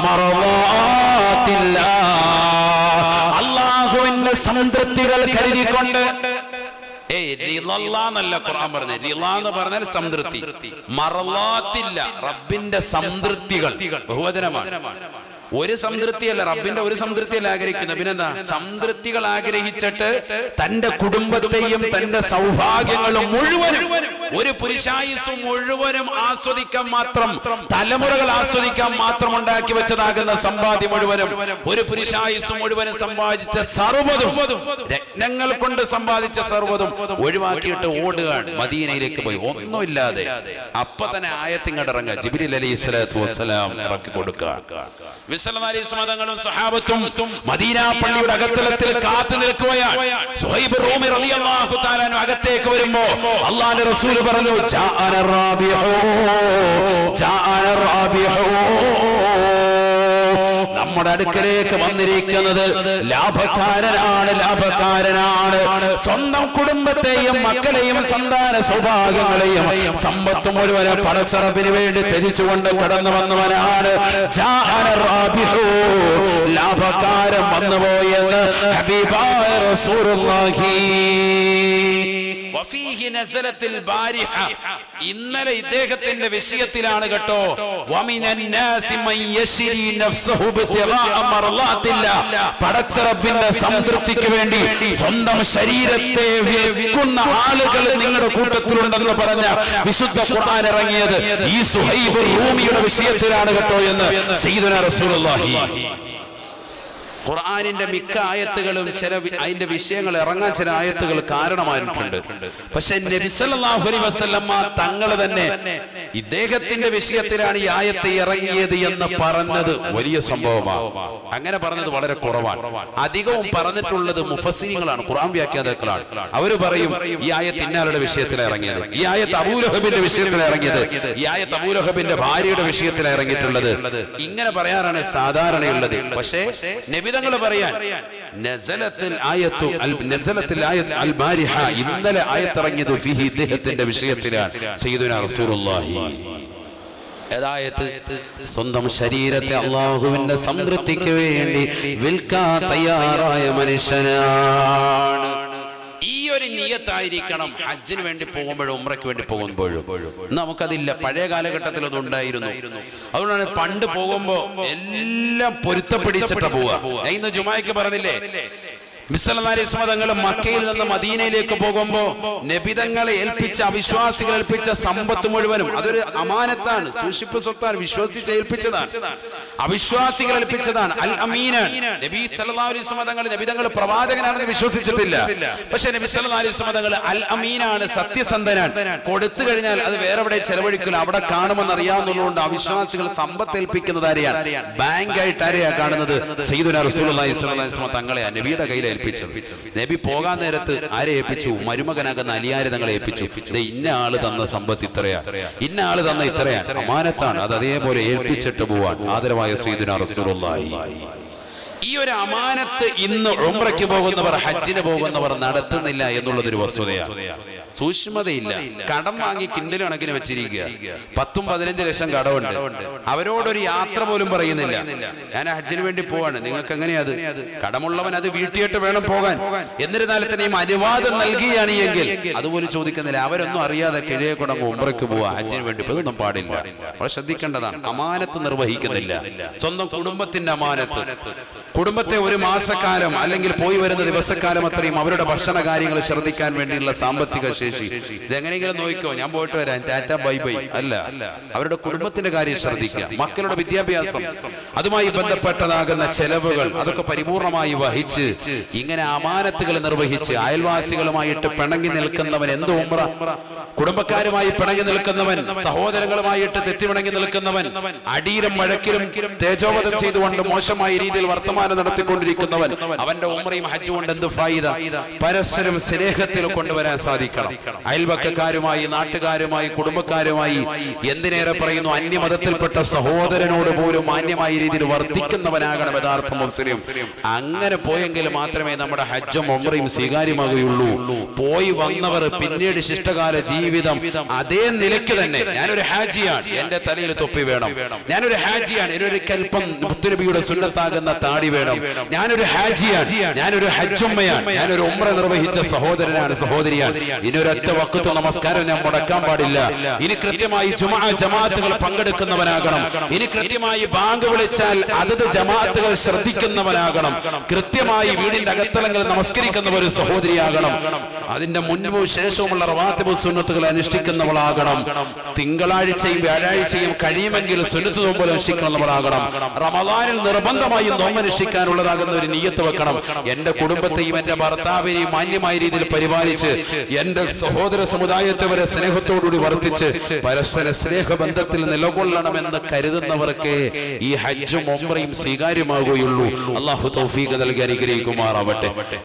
മർളാത്തില്ലാഹ്. അള്ളാഹുവിന്റെ സംതൃപ്തികൾ കരുതിക്കൊണ്ട്, എന്നല്ല ഖുർആൻ പറഞ്ഞത്. റിള എന്ന് പറഞ്ഞാൽ സംതൃപ്തി, മറലാത്തില്ല, റബ്ബിന്റെ സംതൃപ്തികൾ ബഹുവചനമാണ്. ഒരു സംതൃപ്തിയല്ല, റബ്ബിന്റെ ഒരു സംതൃപ്തിയല്ല ആഗ്രഹിക്കുന്നത്. പിന്നെന്താ? സംതൃപ്തികൾ ആഗ്രഹിച്ചിട്ട് തന്റെ കുടുംബത്തെയും തന്റെ സൗഭാഗ്യങ്ങളും മുഴുവനും, ഒരു പുരുഷായുസ് മുഴുവനും ആസ്വദിക്കാൻ മാത്രം, തലമുറകൾ ആസ്വദിക്കാൻ മാത്രം ഉണ്ടാക്കി വെച്ചതാകുന്ന സമ്പാദ്യം മുഴുവനും, ഒരു പുരുഷായുസ് മുഴുവനും സമ്പാദിച്ച സർവ്വതും, രത്നങ്ങൾ കൊണ്ട് സമ്പാദിച്ച സർവ്വതും ഒഴിവാക്കിയിട്ട് ഓടുകയാണ് മദീനയിലേക്ക് പോയി, ഒന്നുമില്ലാതെ. അപ്പൊ തന്നെ ആയത്തിങ്ങടറങ്ങ ജിബ്രീൽ അലൈഹിസ്സലാത്തു വസ്സലാം ഇറക്കി കൊടുക്കുക. വിസലനാലിസ്മതങ്ങളും സഹാബത്തും മദീന പള്ളിയുടെ അകത്തളത്തിൽ കാത്തു നിൽക്കുകയാണ്. സുഹൈബ് റൂമി റളിയല്ലാഹു തആല അൻഹു അകത്തേക്ക് വരുമ്പോ അല്ലാഹുവിന്റെ റസൂൽ പറഞ്ഞു, ജാഅന റാബിഹു, ജാഅന റാബിഹു, നമ്മുടെ അടുക്കലേക്ക് വന്നിരിക്കുന്നത് ലാഭക്കാരനാണ്, ലാഭക്കാരനാണ്. സ്വന്തം കുടുംബത്തെയും മക്കളെയും സന്താന സൗഭാഗ്യങ്ങളെയും സമ്പത്ത് മുഴുവനും പടച്ചറപ്പിന് വേണ്ടി ത്യജിച്ചുകൊണ്ട് കടന്നു വന്നവനാണ്. ജാഅന റാബിഹു, ലാഭക്കാരൻ വന്നുപോയെന്ന് ഹബീബായ റസൂലുള്ളാഹി. വഫീഹി നസലത്തിൽ ബാരിഹ, ഇന്നലെ ഇദ്ദേഹത്തിന്റെ വിഷയത്തിലാണ് കേട്ടോ. വമിനൻ നാസി മൻ യശ്രി നഫ്സഹു ബിതിഗാഅ മർളാത്തില്ലാഹ്, പടച്ചറബിന്റെ സംതൃപ്തിക്ക് വേണ്ടി സ്വന്തം ശരീരത്തെ വിൽക്കുന്ന ആളുകൾ നിങ്ങളുടെ കൂട്ടത്തിലുണ്ടെന്ന് പറഞ്ഞ വിശുദ്ധ ഖുർആൻ ഇറങ്ങിയത് ഈ സുഹൈബ് റൂമിയുടെ വിഷയത്തിലാണ് കേട്ടോ എന്ന് സയ്യിദുനാ റസൂലുള്ളാഹി. ഖുർആനിന്റെ മിക്ക ആയത്തുകളും ചില അതിന്റെ വിഷയങ്ങൾ ഇറങ്ങാൻ ചില ആയത്തുകൾ കാരണമായിട്ടുണ്ട്. പക്ഷെ നബി സല്ലല്ലാഹു അലൈഹി വസല്ലമ തങ്ങൾ തന്നെ ഇദ്ദേഹത്തിന്റെ വിഷയത്തിലാണ് ഈ ആയത്ത് ഇറങ്ങിയത് എന്ന് പറഞ്ഞത് വലിയ സംഭവമാണ്. അങ്ങനെ പറഞ്ഞത് വളരെ കുറവാണ്. അധികവും പറഞ്ഞിട്ടുള്ളത് മുഫസ്സിരീങ്ങളാണ്, ഖുർആൻ വ്യാഖ്യാതാക്കളാണ്. അവര് പറയും ഈ ആയത്ത് ഇന്നാളുടെ വിഷയത്തിലാണ് ഇറങ്ങിയത്, ഈ ആയത്ത് അബൂലഹബിന്റെ വിഷയത്തിലാണ് ഇറങ്ങിയത്, ഈ ആയത്ത് അബൂലഹബിന്റെ ഭാര്യയുടെ വിഷയത്തിലാണ് ഇറങ്ങിയിട്ടുള്ളത്. ഇങ്ങനെ പറയാറാണ് സാധാരണയുള്ളത്. പക്ഷേ നബി തങ്ങൾ പറയാൻ നസലത്തിൽ ആയത്തു അൽ ബാരിഹ, ഇന്നലെ ആയത്തിറങ്ങിയത് ഫിഹി, ഇദ്ദേഹത്തിന്റെ വിഷയത്തിലാണ് സയ്യിദുനാ റസൂലുള്ളാഹി. അതായത് സ്വന്തം ശരീരത്തെ അല്ലാഹുവിന്റെ സംതൃപ്തിക്ക് വേണ്ടി വിൽക്കാൻ തയ്യാറായ മനുഷ്യനാണ്. ഈ ഒരു നിയത്തായിരിക്കണം ഹജ്ജിന് വേണ്ടി പോകുമ്പോഴും ഉംറയ്ക്ക് വേണ്ടി പോകുമ്പോഴും. നമുക്കതില്ല, പഴയ കാലഘട്ടത്തിൽ അതുണ്ടായിരുന്നു. അതുകൊണ്ടാണ് പണ്ട് പോകുമ്പോ എല്ലാം പൊരുത്തപ്പെടിച്ചിട്ട് പോവുക. ഇന്ന് ജുമായ്ക്ക് പറഞ്ഞില്ലേ, തങ്ങൾ മക്കയിൽ നിന്ന് മദീനയിലേക്ക് പോകുമ്പോ നബിതങ്ങളെ ഏൽപ്പിച്ച, അവിശ്വാസികൾ ഏൽപ്പിച്ച സമ്പത്ത് മുഴുവനും അതൊരു അമാനത്താണ്, സൂക്ഷിപ്പ് സ്വത്താണ്, വിശ്വസിച്ച് ഏൽപ്പിച്ചതാണ്, അവിശ്വാസികൾ ഏൽപ്പിച്ചതാണ്. അൽ അമീനാൻ. നബി സല്ലല്ലാഹു അലൈഹി വസല്ലം തങ്ങൾ നബിതങ്ങൾ പ്രവാചകനാണെന്ന് വിശ്വസിച്ചിട്ടില്ല. പക്ഷെ നബി സല്ലല്ലാഹു അലൈഹി വസല്ലം തങ്ങൾ അൽ അമീനാണ്, സത്യസന്ധനാണ്. കൊടുത്തു കഴിഞ്ഞാൽ അത് വേറെ എവിടെ ചെലവഴിക്കില്ല, അവിടെ കാണുമെന്ന് അറിയാവുന്നതുകൊണ്ട് അവിശ്വാസികൾ സമ്പത്ത് ഏൽപ്പിക്കുന്നത് ആരെയാണ്? ബാങ്കായിട്ട് ആരെയാ കാണുന്നത്? സയ്യിദുനാ റസൂലുള്ളാഹി സ്വല്ലല്ലാഹു അലൈഹി വസല്ലം തങ്ങളെ നബിയുടെ കയ്യിൽ ഏൽപ്പിച്ചത്. നബി പോകാൻ നേരത്ത് ആരെ ഏൽപ്പിച്ചു? മരുമകനാകുന്ന അലിയാരെ തങ്ങളെ ഏൽപ്പിച്ചു. ഇന്ന ആള് തന്ന സമ്പത്ത് ഇത്രയാണ്, ഇന്ന ആള് തന്ന ഇത്രയാണ്, അമാനത്താണ്, അത് അതേപോലെ ഏൽപ്പിച്ചിട്ട് പോവാൻ ആദരവായ സയ്യിദുനാ റസൂലുള്ളാഹി. ഈ ഒരു അമാനത്ത് ഇന്ന് ഉംറയ്ക്ക് പോകുന്നവർ, ഹജ്ജിന് പോകുന്നവർ നടത്തുന്നില്ല എന്നുള്ളതൊരു വസ്തുതയാണ്. സൂക്ഷ്മതയില്ല. കടം വാങ്ങി കിൻഡൽ കണക്കിന് വെച്ചിരിക്കുക. 10-15 ലക്ഷം കടമുണ്ട്. അവരോടൊരു യാത്ര പോലും പറയുന്നില്ല. ഞാൻ ഹജ്ജിന് വേണ്ടി പോവാണ്, നിങ്ങൾക്ക് എങ്ങനെയത്? കടമുള്ളവൻ അത് വീട്ടിയിട്ട് വേണം പോകാൻ. എന്നിരുന്നാലും തന്നെയും അനുവാദം നൽകുകയാണ് എങ്കിൽ അതുപോലും ചോദിക്കുന്നില്ല. അവരൊന്നും അറിയാതെ കിഴയെ കൊണ്ടങ്ങ് ഉംറയ്ക്ക് പോവാ, ഹജ്ജിന് വേണ്ടി ഇതൊന്നും പാടില്ല. വളരെ ശ്രദ്ധിക്കേണ്ടതാണ്. അമാനത്ത് നിർവഹിക്കുന്നില്ല. സ്വന്തം കുടുംബത്തിന്റെ അമാനത്ത്, കുടുംബത്തെ ഒരു മാസക്കാലം അല്ലെങ്കിൽ പോയി വരുന്ന ദിവസക്കാലം അത്രയും അവരുടെ ഭക്ഷണ കാര്യങ്ങൾ ശ്രദ്ധിക്കാൻ വേണ്ടിയുള്ള സാമ്പത്തിക ശേഷി. ഇതെങ്ങനെയെങ്കിലും നോക്കിക്കോ, ഞാൻ പോയിട്ട് വരാം, ടാറ്റ ബൈ ബൈ അല്ല. അവരുടെ കുടുംബത്തിന്റെ കാര്യം ശ്രദ്ധിക്കുക. മക്കളുടെ വിദ്യാഭ്യാസം, അതുമായി ബന്ധപ്പെട്ടതാകുന്ന ചെലവുകൾ, അതൊക്കെ പരിപൂർണമായി വഹിച്ച് ഇങ്ങനെ അമാനത്തുകൾ നിർവഹിച്ച് അയൽവാസികളുമായിട്ട് പിണങ്ങി നിൽക്കുന്നവൻ എന്ത് ഉംറ? കുടുംബക്കാരുമായി പിണങ്ങി നിൽക്കുന്നവൻ, സഹോദരങ്ങളുമായിട്ട് തെറ്റിപിണങ്ങി നിൽക്കുന്നവൻ, അടിയിലും വഴക്കിലും തേജോവധം ചെയ്തുകൊണ്ട് മോശമായ രീതിയിൽ വർത്തമാനം നടത്തിക്കൊണ്ടിരിക്കുന്നവൻ, അവന്റെ ഉംറയും ഹജ്ജും കൊണ്ട് എന്ത് ഫായിദ? പരസ്പരം സ്നേഹത്തിൽ കൊണ്ടുവരാൻ സാധിക്കണം. അയൽവക്കക്കാരുമായി, നാട്ടുകാരുമായി, കുടുംബക്കാരുമായി, എന്തിനേറെ പറയുന്നു അന്യമതത്തിൽപ്പെട്ട സഹോദരനോട് പോലും മാന്യമായ രീതിയിൽ വർദ്ധിക്കുന്നവനാകണം യഥാർത്ഥ മുസ്ലിം. അങ്ങനെ പോയെങ്കിൽ മാത്രമേ നമ്മുടെ ഹജ്ജും ഉംറയും സ്വീകാര്യമാകുകയുള്ളൂ. പോയി വന്നവർ പിന്നീട് ശിഷ്ടകാല ജീവിതം ജീവിതം അതേ നിലയ്ക്ക് തന്നെ, ഞാനൊരു ഹാജിയാണ്, എന്റെ തലയിൽ തൊപ്പി വേണം, ഞാനൊരു ഹാജിയാണ്, എന്നൊരു കൽപ്പം മുത്തുനബിയുടെ സുന്നത്താകുന്ന താടി വേണം, ഞാനൊരു ഹാജിയാണ്, ഞാനൊരു ഹജ്ജുമ്മയാണ്, ഞാനൊരു ഉംറ നിർവഹിച്ച സഹോദരനാണ്, സഹോദരിയാണ്, ഇനി ഒരൊറ്റ വഖത്ത് നമസ്കാരം ഞാൻ മുടക്കാൻ പാടില്ല, ഇനി കൃത്യമായി ജുമുഅ ജമാഅത്തുകൾ പങ്കെടുക്കുന്നവനാകണം, ഇനി കൃത്യമായി ബാങ്ക് വിളിച്ചാൽ അതത് ജമാഅത്തുകൾ ശ്രദ്ധിക്കുന്നവനാകണം, കൃത്യമായി വീടിന്റെ അകത്തളങ്ങൾ നമസ്കരിക്കുന്ന ഒരു സഹോദരിയാകണം, അതിന്റെ മുൻപും ശേഷവുമുള്ള റവാത്തിബ് സുന്നത്തുകൾ അനുഷ്ഠിക്കുന്നവളാകണം, തിങ്കളാഴ്ചയും വ്യാഴാഴ്ചയും കഴിയുമെങ്കിൽ സുന്നത്ത് നോമ്പ് അനുഷ്ഠിക്കുന്നവളാകണം, റമദാനിൽ നിർബന്ധമായും നോമ്പ് അനുഷ്ഠിക്കാനുള്ളതാകുന്ന ഒരു നിയ്യത്ത് വെക്കണം. എന്റെ കുടുംബത്തെയും എന്റെ ഭർത്താവിനെയും മാന്യമായ രീതിയിൽ പരിപാലിച്ച് എന്റെ സഹോദര സമുദായത്തെ വരെ സ്നേഹത്തോടുകൂടി വർത്തിച്ച് പരസ്പര സ്നേഹബന്ധത്തിൽ നിലകൊള്ളണമെന്ന് കരുതുന്നവർക്ക് ഈ ഹജ്ജും ഉംറയും സ്വീകാര്യമാകുകയുള്ളൂ. അല്ലാഹു തൗഫീഖ് നൽകി അനുഗ്രഹിക്കുമാറാവട്ടെ.